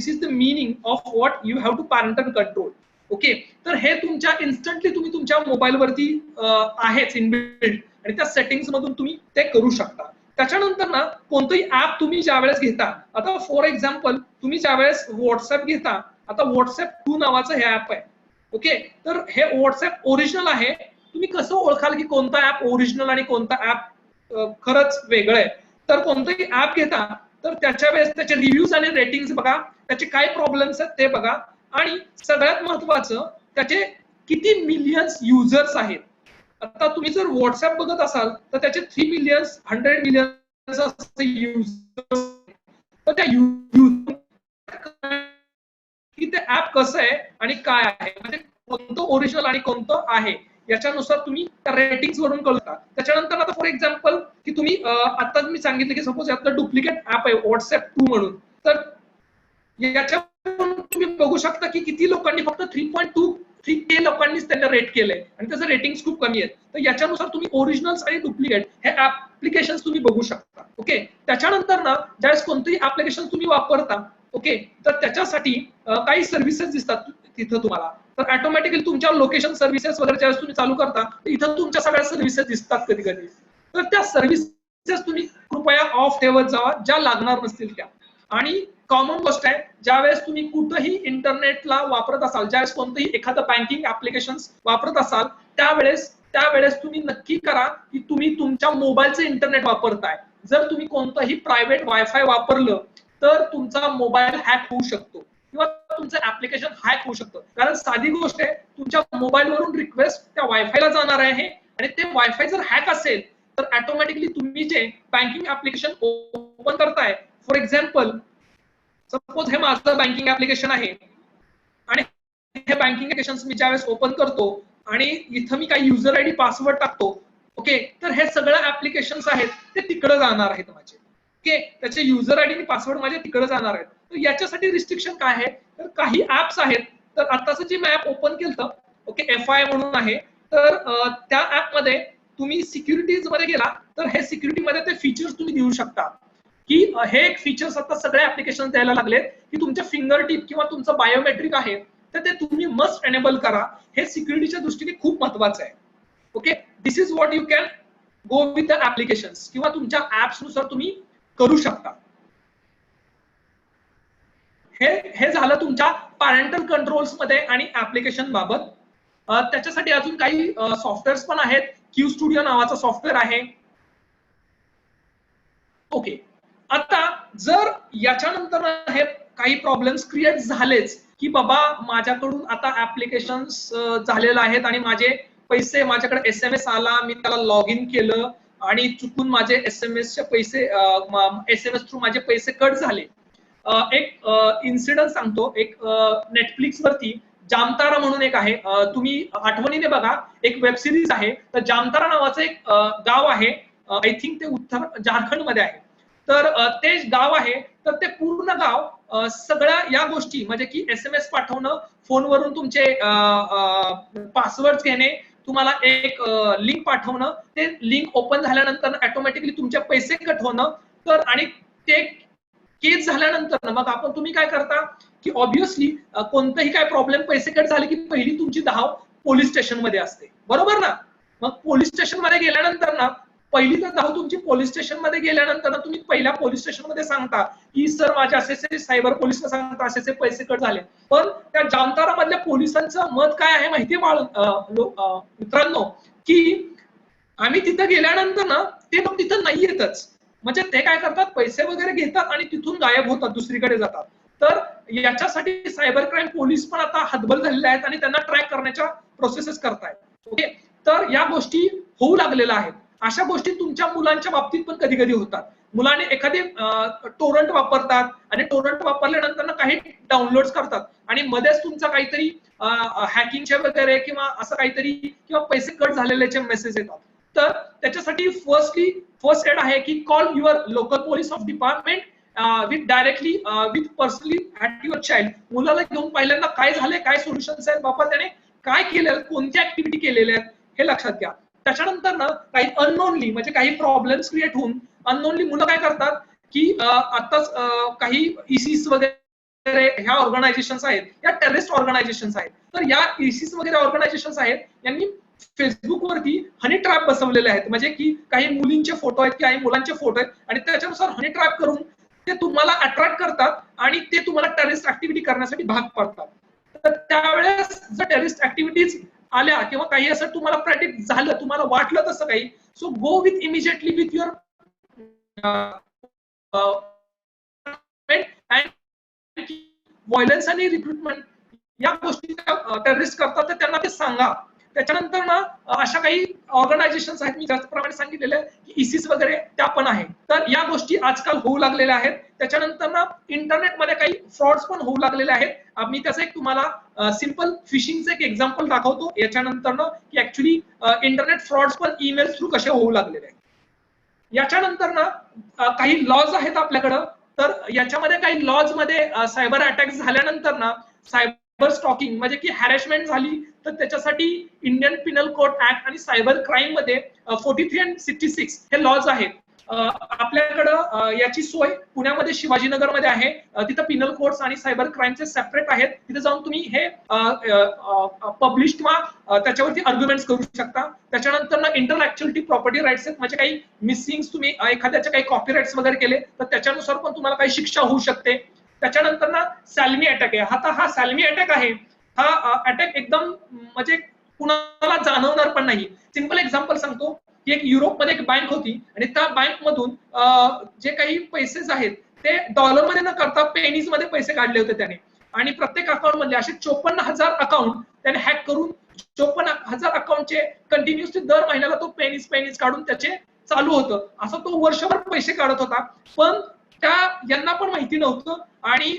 Speaker 6: is the meaning of what you have to parental control. Okay, तर हे तुमच्या इन्स्टंटली तुम्ही तुमच्या मोबाईलवरती आहेच इनबिल्ट आणि त्या सेटिंग्स मधून तुम्ही ते करू शकता. त्याच्यानंतर ना कोणतंही ऍप तुम्ही ज्यावेळेस घेता, आता फॉर एक्झाम्पल तुम्ही ज्यावेळेस व्हॉट्सअप घेता, आता व्हॉट्सअप 2 नावाचं हे ऍप आहे. ओके, तर हे व्हॉट्सअप ओरिजिनल आहे. तुम्ही कसं ओळखाल की कोणता ऍप ओरिजिनल आणि कोणता ऍप खरंच वेगळं आहे? तर कोणतंही ऍप घेता तर त्याच्या वेळेस त्याचे रिव्ह्यूज आणि रेटिंग्स बघा, त्याचे काय प्रॉब्लेम्स आहेत ते बघा, आणि सगळ्यात महत्वाचं त्याचे किती मिलियन्स युजर्स आहेत. आता तुम्ही जर व्हॉट्सअप बघत असाल तर त्याचे 3 मिलियन्स 100 मिलियन्स असे युजर्स, तर त्या की ते ऍप कसं आहे आणि काय आहे, म्हणजे कोणतं ओरिजिनल आणि कोणतं आहे याच्यानुसार तुम्ही त्या रेटिंग्स वरून कळता. त्याच्यानंतर आता फॉर एक्झाम्पल की तुम्ही आता मी सांगितलं की सपोज आपलं डुप्लिकेट ऍप आहे व्हॉट्सअप 2 म्हणून, तर याच्यावरून तुम्ही बघू शकता की किती लोकांनी फक्त 3.23K लोकांनीच त्यांना रेट केलंय आणि त्याचं रेटिंग्स खूप कमी आहेत. तर याच्यानुसार तुम्ही ओरिजिनल्स आणि डुप्लिकेट हे ऍप्लिकेशन तुम्ही बघू शकता. ओके, त्याच्यानंतर ना ज्यावेळेस कोणतेही ऍप्लिकेशन तुम्ही वापरता, ओके, तर त्याच्यासाठी काही सर्व्हिसेस दिसतात तिथं तुम्हाला. तर ऑटोमॅटिकली तुमच्या लोकेशन सर्व्हिसेस वगैरे ज्यावेळेस तुम्ही चालू करता इथं तुमच्या सगळ्या सर्व्हिसेस दिसतात कधी कधी. तर त्या सर्व्हिसेस तुम्ही कृपया ऑफ ठेवत जावा ज्या लागणार नसतील त्या. आणि कॉमन गोष्ट आहे, ज्यावेळेस तुम्ही कुठेही इंटरनेटला वापरत असाल, ज्यावेळेस कोणतंही एखादं बँकिंग ऍप्लिकेशन वापरत असाल त्यावेळेस तुम्ही नक्की करा की तुम्ही तुमच्या मोबाईलचं इंटरनेट वापरताय. जर तुम्ही कोणतंही प्रायव्हेट वायफाय वापरलं तर तुमचा मोबाईल हॅक होऊ शकतो किंवा तुमचं ऍप्लिकेशन हॅक होऊ शकतं. कारण साधी गोष्ट आहे, तुमच्या मोबाईलवरून रिक्वेस्ट त्या वायफायला जाणार आहे आणि ते वायफाय जर हॅक असेल तर ऑटोमॅटिकली तुम्ही जे बँकिंग ऍप्लिकेशन ओपन करताय, फॉर एक्झाम्पल सपोज हे माझं बँकिंग ऍप्लिकेशन आहे आणि हे बँकिंग ऍप्लिकेशन मी ज्यावेळेस ओपन करतो आणि इथं मी काही युजर आयडी पासवर्ड टाकतो, ओके, तर हे सगळं ऍप्लिकेशन्स आहेत ते तिकडे जाणार आहेत माझे. ओके, त्याचे युजर आयडी आणि पासवर्ड माझे तिकडे जाणार आहेत. तर याच्यासाठी रिस्ट्रिक्शन काय आहे, तर काही ऍप्स आहेत. तर आताच जे मी ऍप ओपन केलं, ओके, FI म्हणून आहे, तर त्या ऍप मध्ये तुम्ही सिक्युरिटीज मध्ये गेला तर हे सिक्युरिटी मध्ये ते फीचर्स तुम्ही देऊ शकता की हे एक फीचर्स आता सगळे ऍप्लिकेशन द्यायला लागलेत की तुमच्या फिंगर टिप किंवा तुमचं बायोमेट्रिक आहे तर ते तुम्ही मस्ट एनेबल करा. हे सिक्युरिटीच्या दृष्टीने खूप महत्वाचं आहे. Okay, this is what you can go with the applications किंवा तुमच्या ऍप्स नुसार तुम्ही करू शकता. हे झालं तुमच्या पॅरेंटल कंट्रोल्स मध्ये आणि ऍप्लिकेशन बाबत. त्याच्यासाठी अजून काही सॉफ्टवेअर्स पण आहेत. क्यू स्टुडिओ नावाचं सॉफ्टवेअर आहे. ओके, आता जर याच्यानंतर हे काही प्रॉब्लेम्स क्रिएट झालेच की बाबा माझ्याकडून आता ऍप्लिकेशन्स झालेले आहेत आणि माझे पैसे, माझ्याकडे SMS आला, मी त्याला लॉग इन केलं आणि चुकून माझे SMS चे पैसे SMS थ्रू माझे पैसे कट झाले. एक इन्सिडेंट सांगतो. एक नेटफ्लिक्स वरती जामतारा म्हणून एक आहे, तुम्ही आठवणीने बघा, एक वेब सिरीज आहे. तर जामतारा नावाचं एक गाव आहे, आय थिंक ते उत्तर झारखंड मध्ये आहे. तर ते गाव आहे, तर ते पूर्ण गाव सगळ्या या गोष्टी म्हणजे की SMS पाठवणं, फोनवरून तुमचे पासवर्ड घेणे, तुम्हाला एक लिंक पाठवणं, ते लिंक ओपन झाल्यानंतर ऑटोमॅटिकली तुमचे पैसे कट होणं. तर आणि ते केस झाल्यानंतर मग तुम्ही काय करता की ऑब्व्हियसली कोणताही काय प्रॉब्लेम, पैसे कट झाले की पहिली तुमची धाव पोलीस स्टेशन मध्ये असते, बरोबर ना. मग पोलीस स्टेशन मध्ये गेल्यानंतर ना पहिली तर धाव तुमची पोलीस स्टेशन मध्ये गेल्यानंतर ना तुम्ही पहिल्या पोलीस स्टेशन मध्ये सांगता की सर माझे असे सायबर पोलीसला सांगता असे पैसे कट झाले. पण त्या जामतारा मधल्या पोलिसांचं मत काय आहे माहितीये मित्रांनो, की आम्ही तिथं गेल्यानंतर ना ते मग तिथं नाही येतच. म्हणजे ते काय करतात, पैसे वगैरे घेतात आणि तिथून गायब होतात, दुसरीकडे जातात. तर याच्यासाठी सायबर क्राईम पोलीस पण आता हतबल झालेले आहेत आणि त्यांना ट्रॅक करण्याच्या प्रोसेसेस करतायत. ओके, तर या गोष्टी होऊ लागलेल्या आहेत. अशा गोष्टी तुमच्या मुलांच्या बाबतीत पण कधी कधी होतात. मुलाने एखादी टोरंट वापरतात आणि टोरंट वापरल्यानंतर काही डाउनलोड करतात आणि मध्येच तुमचा काहीतरी हॅकिंगचे वगैरे किंवा असं काहीतरी किंवा पैसे कट झालेल्याचे मेसेज येतात. तर त्याच्यासाठी फर्स्ट एड आहे की call your local police of department with directly with personally at your child. मुलाला घेऊन पहिल्यांदा काय झालंय, काय सोल्युशन्स आहेत बाबा, त्याने काय केलेलं, कोणत्या ऍक्टिव्हिटी केलेल्या आहेत हे लक्षात घ्या. त्याच्यानंतर ना काही अननोनली म्हणजे काही प्रॉब्लेम्स क्रिएट होऊन अननोनली मुलं काय करतात की आताच काही इसीस वगैरे ह्या ऑर्गनायझेशन्स आहेत, या टेररिस्ट ऑर्गनायझेशन्स आहेत. तर या इसीस वगैरे ऑर्गनायझेशन्स आहेत यांनी फेसबुकवरती हनी ट्रॅप बसवलेले आहेत, म्हणजे की काही मुलींचे फोटो आहेत, काही मुलांचे फोटो आहेत आणि त्याच्यानुसार हनी ट्रॅप करून ते तुम्हाला अट्रॅक्ट करतात आणि ते तुम्हाला टेररिस्ट ऍक्टिव्हिटी करण्यासाठी भाग पाडतात. तर त्यावेळेस जर टेररिस्ट ऍक्टिव्हिटीज आल्या किंवा काही असं तुम्हाला प्रॅक्टिक झालं, तुम्हाला वाटलं तसं काही, so go with immediately with your violence आणि रिक्रुटमेंट या गोष्टी टेररिस्ट करतात तर त्यांना ते सांगा. त्याच्यानंतर ना अशा काही ऑर्गनायझेशन्स आहेत, मी त्याचप्रमाणे सांगितलेले की इसिस वगैरे त्या पण आहेत. तर या गोष्टी आजकाल होऊ लागलेल्या आहेत. त्याच्यानंतर ना इंटरनेटमध्ये काही फ्रॉड्स पण होऊ लागलेले आहेत. मी त्याचं एक तुम्हाला सिंपल फिशिंगचं एक एक्झाम्पल दाखवतो याच्यानंतर ना की ऍक्च्युली इंटरनेट फ्रॉड्स पण ईमेल थ्रू कसे होऊ लागलेले आहेत. याच्यानंतर ना काही लॉज आहेत आपल्याकडं. तर याच्यामध्ये काही लॉज मध्ये सायबर अटॅक झाल्यानंतर ना सायबर स्टॉकिंग म्हणजे की हॅरेसमेंट झाली तर त्याच्यासाठी इंडियन पिनल कोड ऍक्ट आणि सायबर क्राईम मध्ये 43 आणि 66 हे लॉज आहेत. आपल्याकडं याची सोय पुण्यामध्ये शिवाजीनगरमध्ये आहे. तिथं पिनल कोड्स आणि सायबर क्राईमचे सेपरेट आहेत. तिथे जाऊन तुम्ही हे पब्लिश किंवा त्याच्यावरती आर्ग्युमेंट्स करू शकता. त्याच्यानंतर ना इंटरनॅक्च्युअलिटी प्रॉपर्टी राईट्स आहेत, म्हणजे काही मिसिंग तुम्ही एखाद्याचे काही कॉपीराईट्स वगैरे केले तर त्याच्यानुसार पण तुम्हाला काही शिक्षा होऊ शकते. त्याच्यानंतर ना सॅल्मी अटॅक आहे. आता हा सॅल्मी अटॅक आहे, हा अटॅक एकदम म्हणजे कुणाला जाणवणार पण नाही. सिंपल एक्झाम्पल सांगतो की एक युरोपमध्ये एक बँक होती आणि त्या बँक मधून जे काही पैसे आहेत ते डॉलरमध्ये न करता पेनीज मध्ये पैसे काढले होते त्याने. आणि प्रत्येक अकाउंट मधले असे 54,000 अकाउंट त्याने हॅक करून 54,000 अकाउंटचे कंटिन्युअसली दर महिन्याला तो पेनीज काढून त्याचे चालू होतं. असं तो वर्षभर पैसे काढत होता. पण त्या यांना पण माहिती नव्हतं आणि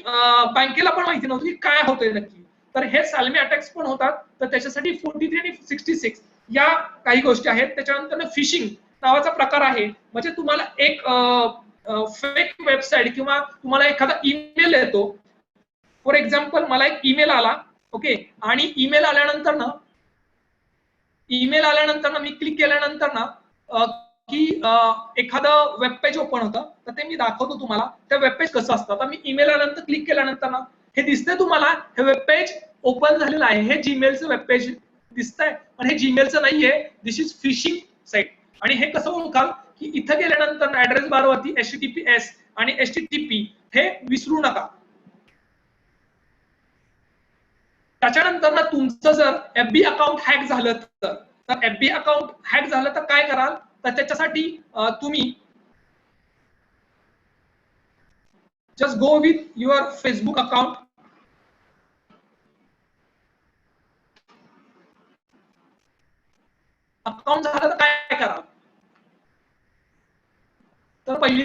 Speaker 6: बँकेला पण माहिती नव्हतं की काय होतंय नक्की. तर हे सॅल्मी अटॅक्स पण होतात. तर त्याच्यासाठी 43 आणि 66 या काही गोष्टी आहेत. त्याच्यानंतर फिशिंग नावाचा प्रकार आहे, म्हणजे तुम्हाला एक फेक वेबसाईट किंवा तुम्हाला एखादा ईमेल येतो. फॉर एक्झाम्पल मला एक ईमेल आला, ओके, आणि ईमेल आल्यानंतर ना मी क्लिक केल्यानंतर ना की एखादं वेब पेज ओपन होतं. तर ते मी दाखवतो तुम्हाला त्या वेब पेज कसं असतं. आता मी ईमेल आल्यानंतर क्लिक केल्यानंतर ना हे दिसतंय तुम्हाला, हे वेब पेज ओपन झालेलं आहे. हे जीमेलचं वेब पेज दिसतंय, पण हे जीमेलचं नाहीये. दिस इज फिशिंग साईट. आणि हे कसं ओळखाल की इथं गेल्यानंतर ऍड्रेस बार वरती HTTPS आणि HTTP हे विसरू नका. त्याच्यानंतर ना तुमचं जर FB अकाउंट हॅक झालं तर FB अकाउंट हॅक झालं तर काय कराल, तर त्याच्यासाठी तुम्ही just go with your Facebook account. Account झालं तर काय कराल, तर पहिली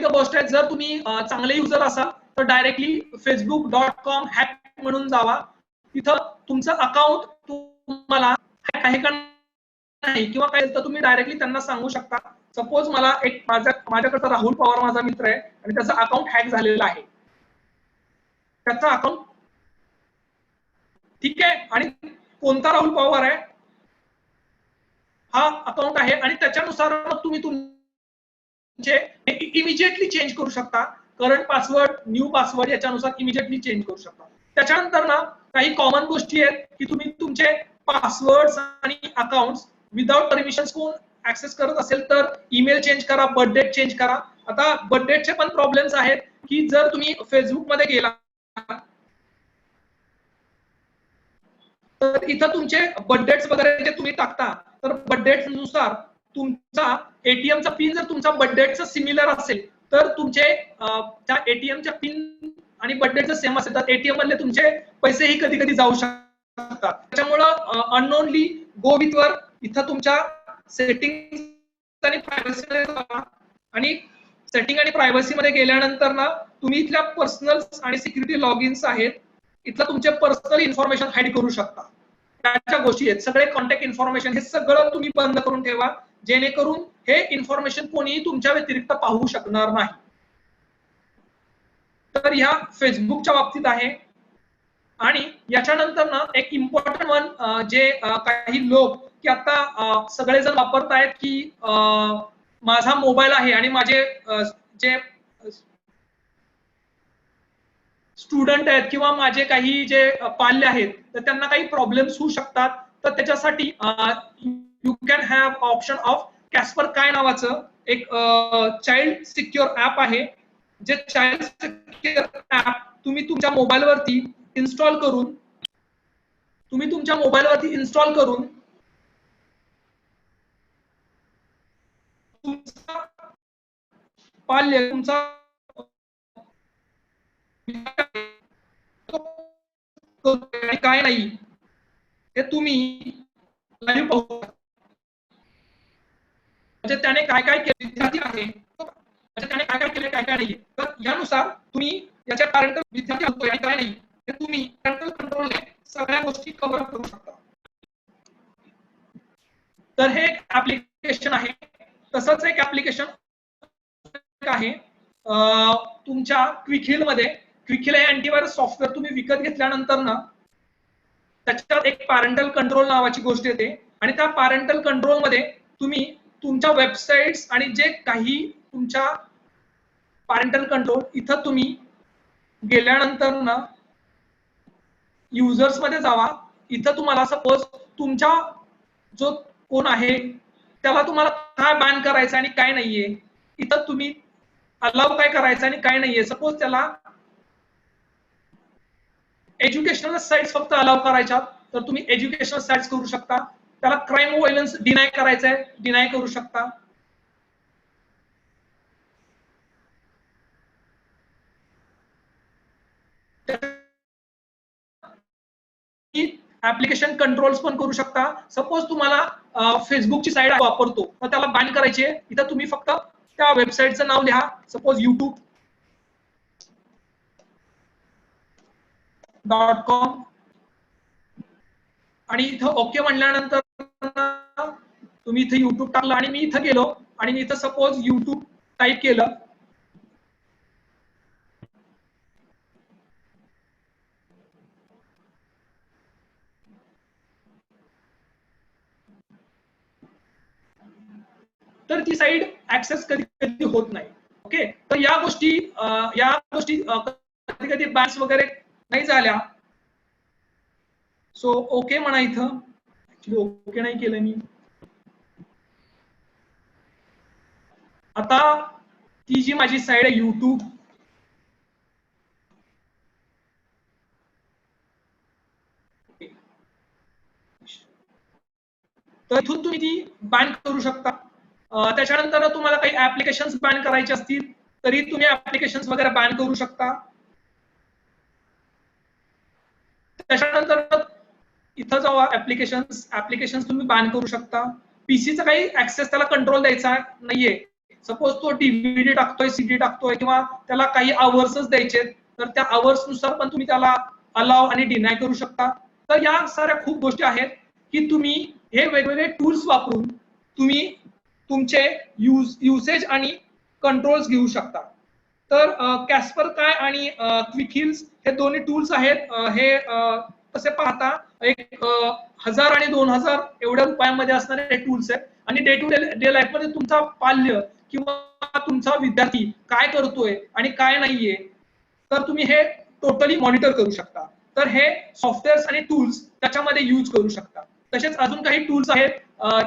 Speaker 6: गोष्ट आहे, जर तुम्ही चांगले युजर असाल तर डायरेक्टली facebook.com हॅक म्हणून जावा. तिथं तुमचं अकाउंट तुम्हाला हॅक आहे का नाही किंवा काय तर तुम्ही डायरेक्टली त्यांना सांगू शकता. सपोज मला एक माझ्याकडचा राहुल पवार माझा मित्र आहे आणि त्याचं अकाउंट हॅक झालेलं आहे. त्याचं अकाउंट ठीक आहे, आणि कोणता राहुल पवार आहे हा अकाउंट आहे, आणि त्याच्यानुसार तुम्ही तुमचे इमिजिएटली चेंज करू शकता. करंट पासवर्ड, न्यू पासवर्ड याच्यानुसार इमिजिएटली चेंज करू शकता. त्याच्यानंतर ना काही कॉमन गोष्टी आहेत की तुम्ही तुमचे पासवर्ड्स आणि अकाउंट्स विदाउट परमिशन कोण ऍक्सेस करत असेल तर ईमेल चेंज करा, बर्थ डेट चेंज करा. आता बर्थ डेटचे पण प्रॉब्लेम्स आहेत की जर तुम्ही फेसबुक मध्ये गेला तर इथं तुमचे बर्थ डेट्स वगैरे जे तुम्ही टाकता तर बर्थ डेट नुसार तुमचा एटीएमचा पिन जर तुमचा बर्थ डेटचा सिमिलर असेल तर तुमचे त्या एटीएमच्या पिन आणि बर्थ डेटचं सेम असेल तर एटीएम मधले तुमचे पैसेही कधी कधी जाऊ शकतात. त्याच्यामुळं अननोनली गो विथ वर इथं तुमच्या सेटिंग आणि प्रायव्हसी आणि सेटिंग आणि प्रायव्हसी मध्ये गेल्यानंतर ना तुम्ही इथल्या पर्सनल आणि सिक्युरिटी लॉगिन्स आहेत, इथलं तुमचे पर्सनल इन्फॉर्मेशन हाईड करू शकता. त्याच्या गोष्टी आहेत, सगळे कॉन्टॅक्ट इन्फॉर्मेशन हे सगळं तुम्ही बंद करून ठेवा, जेणेकरून हे इन्फॉर्मेशन कोणीही तुमच्या व्यतिरिक्त पाहू शकणार नाही. तर ह्या फेसबुकच्या बाबतीत आहे. आणि याच्यानंतर ना एक इम्पॉर्टंट वन जे काही लोक की आता सगळेजण वापरतायत की माझा मोबाईल आहे आणि माझे जे स्टुडंट आहेत किंवा माझे काही जे पाल्य आहेत तर त्यांना काही प्रॉब्लेम्स होऊ शकतात. तर त्याच्यासाठी you can have option of Kaspersky नावाचं एक चाइल्ड सिक्युअर ऍप आहे. जे चाइल्ड सिक्युअर ऍप तुम्ही तुमच्या मोबाईलवरती इन्स्टॉल करून तुमचा पाल्य तुमचा काय नाही हे तुम्ही लाईव्ह पाहू शकता. म्हणजे त्याने काय काय केले विद्यार्थी आहे म्हणजे त्याने काय काय केले काय काय नाही. तर यानुसार तुम्ही याच्या पॅरेंटल विद्यार्थी होतोय आणि काय नाही हे तुम्ही पॅरेंटल कंट्रोलने सगळ्या गोष्टी कव्हर करू शकता. तर हे एक ऍप्लिकेशन आहे. तसंच एक ऍप्लिकेशन आहे तुमच्या क्विकहिल मध्ये. क्विकहिल हे अँटीव्हायरस सॉफ्टवेअर तुम्ही विकत घेतल्यानंतर ना त्याच्यात एक पॅरेंटल कंट्रोल नावाची गोष्ट येते आणि त्या पॅरेंटल कंट्रोल मध्ये तुम्ही तुमच्या वेबसाईट्स आणि जे काही तुमच्या पॅरेंटल कंट्रोल इथं तुम्ही गेल्यानंतर ना युजर्स मध्ये जावा. इथं तुम्हाला सपोज तुमच्या जो कोण आहे त्याला तुम्हाला काय बॅन करायचं आणि काय नाहीये इथं तुम्ही अलाव काय करायचं आणि काय नाहीये. सपोज त्याला एज्युकेशनल साइट्स फक्त अलाव करायच्या तर तुम्ही एज्युकेशनल साइट्स करू शकता. त्याला क्राईम व्हायलन्स डिनाय करायचं आहे डिनाय करू शकता. ऍप्लिकेशन कंट्रोल्स पण करू शकता. सपोज तुम्हाला फेसबुकची साईट वापरतो तर त्याला बॅन करायची आहे. इथं तुम्ही फक्त त्या वेबसाईटचं नाव लिहा. सपोज youtube.com आणि इथं ओके म्हणल्यानंतर तुम्ही इथं युट्यूब टाकलं आणि मी इथं गेलो आणि मी इथं सपोज युट्यूब टाईप केलं. तर ती साईट ऍक्सेस कधी कधी होत नाही. ओके. तर या गोष्टी कधी कधी बॅन्स वगैरे नाही झाल्या. सो ओके म्हणा. इथं ऍक्च्युली ओके नाही केलं मी. आता ती जी माझी साईट आहे युट्यूब तर इथून तुम्ही ती बॅन करू शकता. त्याच्यानंतर तुम्हाला काही ऍप्लिकेशन्स बॅन करायचे असतील तरी तुम्ही ऍप्लिकेशन्स वगैरे बॅन करू शकता. त्याच्यानंतर इथं जावा ऍप्लिकेशन्स तुम्ही बॅन करू शकता. पीसीचा काही ऍक्सेस त्याला कंट्रोल द्यायचा नाहीये. सपोज तो डीव्हीडी टाकतोय सीडी टाकतोय किंवा त्याला काही आवर्सच द्यायचे तर त्या आवर्स नुसार पण तुम्ही त्याला अलाव आणि डिनाय करू शकता. तर या साऱ्या खूप गोष्टी आहेत की तुम्ही हे वेगवेगळे टूल्स वापरून तुम्ही तुमचे युसेज आणि कंट्रोल्स घेऊ शकता. तर कॅस्परकाय आणि क्विकहिल्स हे दोन्ही टूल्स आहेत. हे तसे पाहता एक 1000 आणि 2000 एवढ्या रुपयांमध्ये असणारे टूल्स आहेत आणि डे टू डे लाईफ मध्ये तुमचा पाल्य किंवा तुमचा विद्यार्थी काय करतोय आणि काय नाहीये तर तुम्ही हे टोटली मॉनिटर करू शकता. तर हे सॉफ्टवेअर्स आणि टूल्स त्याच्यामध्ये यूज करू शकता. तसेच अजून काही टूल्स आहेत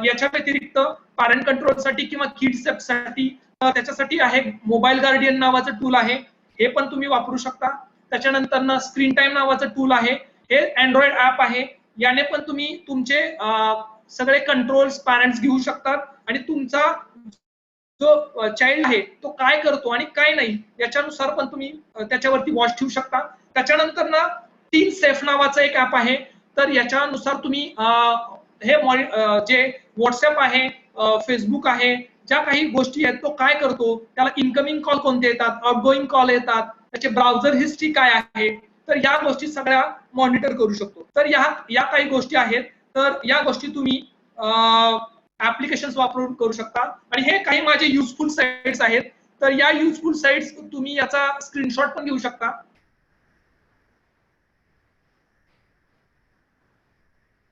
Speaker 6: याच्या व्यतिरिक्त पॅरेंट कंट्रोलसाठी किंवा किड्स साठी त्याच्यासाठी आहे मोबाईल गार्डियन नावाचं टूल आहे. हे पण तुम्ही वापरू शकता. त्याच्यानंतर स्क्रीन टाइम नावाचं टूल आहे. हे अँड्रॉइड ऍप आहे. याने पण तुम्ही तुमचे सगळे कंट्रोल्स पॅरेंट्स घेऊ शकतात आणि तुमचा जो चाइल्ड आहे तो काय करतो आणि काय नाही याच्यानुसार पण तुम्ही त्याच्यावरती वॉच ठेवू शकता. त्याच्यानंतर टीन सेफ नावाचं एक ऍप आहे. तर याच्यानुसार तुम्ही हे जे व्हॉट्सअप आहे फेसबुक आहे ज्या काही गोष्टी आहेत तो काय करतो त्याला इनकमिंग कॉल कोणते येतात आउटगोईंग कॉल येतात त्याचे ब्राउझर हिस्ट्री काय आहे तर या गोष्टी सगळ्या मॉनिटर करू शकतो. तर या काही गोष्टी आहेत. तर या गोष्टी तुम्ही ऍप्लिकेशन्स वापरून करू शकता आणि हे काही माझे युजफुल साइट्स आहेत. तर या युजफुल साइट्स तुम्ही याचा स्क्रीनशॉट पण घेऊ शकता.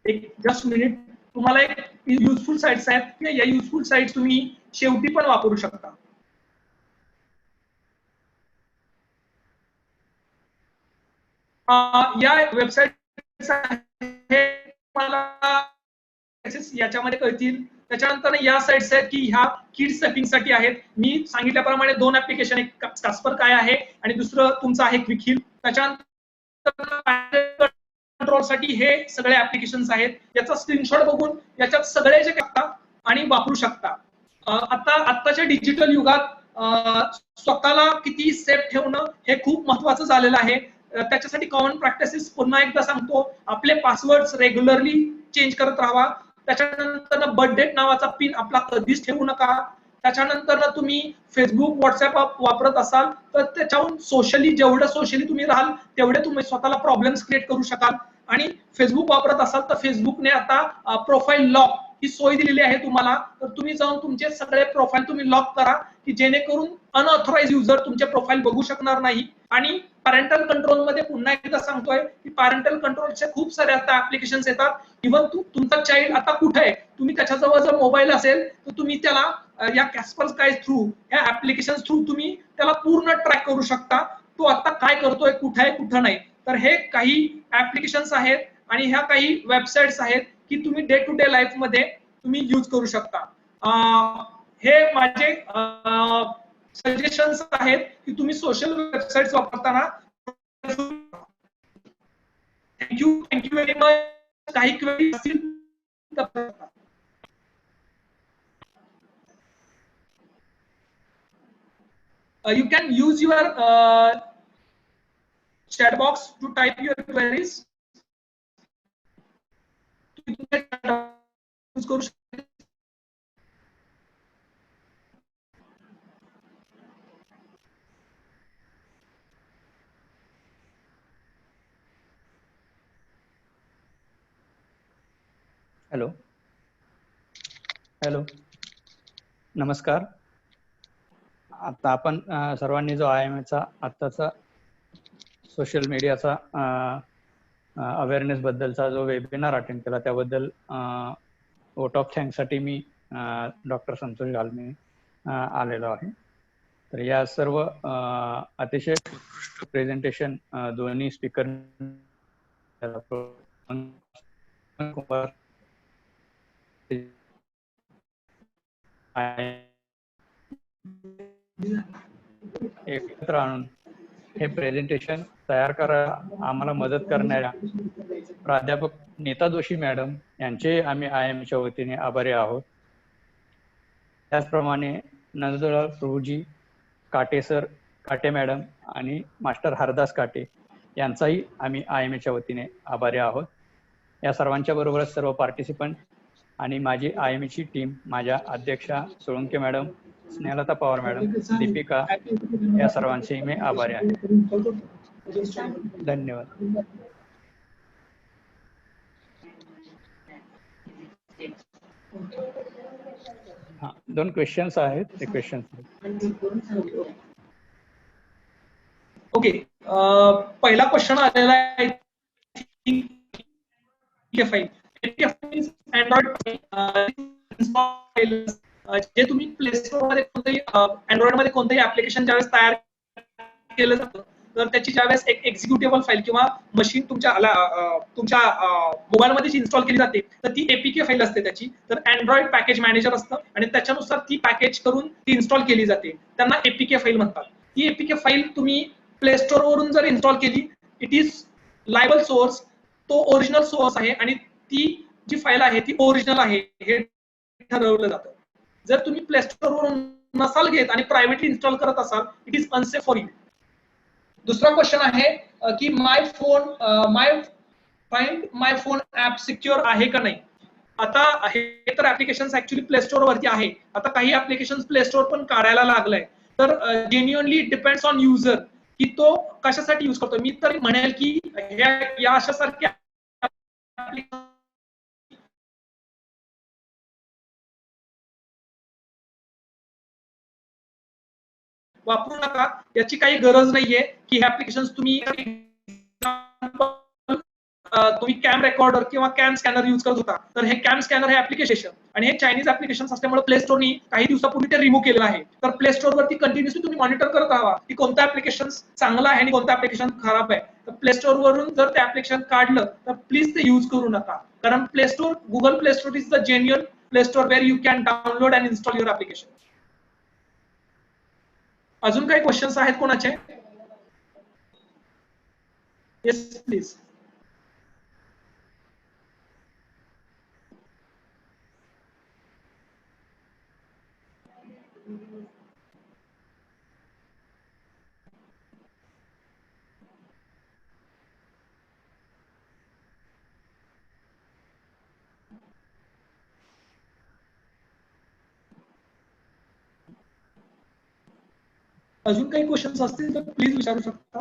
Speaker 6: एक जस्ट मिनिट, तुम्हाला एक युजफुल साइट्स आहेत किंवा या युजफुल साइट्स तुम्ही शेवटी पण वापरू शकता. या वेबसाईट मला याच्यामध्ये कळतील. त्याच्यानंतर या साइट्स आहेत की ह्या किड्स सेटिंग साठी आहेत. मी सांगितल्याप्रमाणे 2 ऍप्लिकेशन, एक कास्पर काय आहे आणि दुसरं तुमचं आहे क्विक. त्याच्यानंतर कंट्रोल साठी हे सगळे ऍप्लिकेशन्स आहेत. याचा स्क्रीनशॉट बघून याच्यात सगळे जे करता आणि वापरू शकता. आत्ताच्या डिजिटल युगात स्वतःला किती सेफ ठेवणं हे खूप महत्वाचं झालेलं आहे. त्याच्यासाठी कॉमन प्रॅक्टिसेस पुन्हा एकदा सांगतो. आपले पासवर्ड्स रेग्युलरली चेंज करत राहा. त्याच्यानंतर बर्थ डेट नावाचा पिन आपला कधीच ठेवू नका. त्याच्यानंतर तुम्ही फेसबुक, व्हॉट्सअप वापरत असाल तर त्याच्याहून सोशली, जेवढं सोशली तुम्ही राहाल तेवढे तुम्ही स्वतःला प्रॉब्लेम्स क्रिएट करू शकाल. आणि फेसबुक वापरत असाल तर फेसबुकने आता प्रोफाईल लॉक ही सोय दिलेली आहे तुम्हाला. तर तुम्ही जाऊन तुमचे सगळे प्रोफाईल तुम्ही लॉक करा की जेणेकरून अनऑथराइज युजर तुमचे प्रोफाईल बघू शकणार नाही. आणि पॅरेंटल कंट्रोल मध्ये पुन्हा एकदा सांगतोय की पॅरेंटल कंट्रोलचे खूप सारे आता ऍप्लिकेशन्स येतात. इव्हन तुमचा चाइल्ड आता कुठे आहे, तुम्ही त्याच्याजवळ जर मोबाईल असेल तर तुम्ही त्याला या कॅस्पर स्काय थ्रू, या ऍप्लिकेशन थ्रू तुम्ही त्याला पूर्ण ट्रॅक करू शकता. तो आता काय करतोय, कुठे आहे, कुठं नाही. तर हे काही ऍप्लिकेशन्स आहेत आणि ह्या काही वेबसाईट्स आहेत की तुम्ही डे टू डे लाईफ मध्ये तुम्ही यूज करू शकता. हे माझे सजेशन्स आहेत की तुम्ही सोशल वेबसाईट्स वापरताना. Thank you very much. काही क्वेरी असतील तर you can use your chat box to type your queries.
Speaker 8: Hello hello, नमस्कार. आता आपण सर्वांनी जो IMA चा आत्ताचा सोशल मीडियाचा अवेअरनेस बद्दलचा जो वेबिनार अटेंड केला त्याबद्दल वोट ऑफ थँक्ससाठी मी डॉक्टर संतोष गालमे आलेलो आहे. तर या सर्व अतिशय प्रेझेंटेशन दोन्ही स्पीकर एकत्र आणून हे प्रेझेंटेशन तयार करायला आम्हाला मदत करणाऱ्या प्राध्यापक नीता जोशी मॅडम यांचे आम्ही IMAच्या वतीने आभारी आहोत. त्याचप्रमाणे नंदलाल प्रभूजी काटे सर, काटे मॅडम आणि मास्टर हरदास काटे यांचाही आम्ही IMAच्या वतीने आभारी आहोत. या सर्वांच्या बरोबरच सर्व पार्टिसिपंट आणि माझी IMAची टीम, माझ्या अध्यक्षा सोळंके मॅडम, स्नेहलता पवार मॅडम, दीपिका, या सर्वांचे मी आभारी आहे. धन्यवाद. हा, 2 क्वेश्चन्स आहेत, ते क्वेश्चन्स.
Speaker 6: ओके, पहिला क्वेश्चन आलेला आहे फाईल. अँड्रॉइड जे तुम्ही प्ले स्टोर मध्ये कोणतेही अँड्रॉइड मध्ये कोणतेही ऍप्लिकेशन ज्यावेळेस तयार केलं जातं तर त्याची ज्यावेळेस एक एक्झिक्युटेबल फाईल किंवा मशीन तुमच्या मोबाईल मध्ये इन्स्टॉल केली जाते तर ती APK फाईल असते त्याची. तर अँड्रॉइड पॅकेज मॅनेजर असतं आणि त्याच्यानुसार ती पॅकेज करून ती इन्स्टॉल केली जाते. त्यांना APK फाईल म्हणतात. ती APK फाईल तुम्ही प्ले स्टोर वरून जर इन्स्टॉल केली, इट इज लायबल सोर्स, तो ओरिजिनल सोर्स आहे आणि ती जी फाईल आहे ती ओरिजिनल आहे हे ठरवलं जातं. जर तुम्ही प्ले स्टोर वरून नसाल घेत आणि प्रायव्हेटली इन्स्टॉल करत असाल, it is unsafe for you. दुसरा क्वेश्चन आहे की माय फोन ऍप सिक्युअर आहे का नाही. आता हे तर ऍप्लिकेशन्स ऍक्च्युली प्ले स्टोर वरती आहे. आता काही ऍप्लिकेशन्स प्ले स्टोर पण काढायला लागलंय. तर जेन्युअनली डिपेंड्स ऑन युजर की तो कशासाठी यूज करतो. मी तर म्हणेल की या अशा सारख्या वापरू नका. याची काही गरज नाहीये की हे ऍप्लिकेशन्स तुम्ही तुम्ही कॅम रेकॉर्डर किंवा कॅम स्कॅनर युज करत होता, तर हे कॅम स्कॅनर हे ऍप्लिकेशन आणि हे चायनीज ऍप्लिकेशन असल्यामुळे प्ले स्टोरनी काही दिवसापूर्वी ते रिमूव्ह केलेलं आहे. तर प्ले स्टोर वरती कंटिन्युअसली तुम्ही मॉनिटर करत राहा की कोणतं ऍप्लिकेशन चांगलं आहे आणि कोणतं ऍप्लिकेशन खराब आहे. तर प्ले स्टोर वरून जर ते ऍप्लिकेशन काढलं तर प्लीज ते यूज करू नका, कारण Play Store, Google Play Store is the genuine Play Store where you can download and install your application. अजून काही क्वेश्चन्स आहेत कोणाचे? Yes please. अजून काही क्वेश्चन्स असतील तर प्लीज विचारू शकता.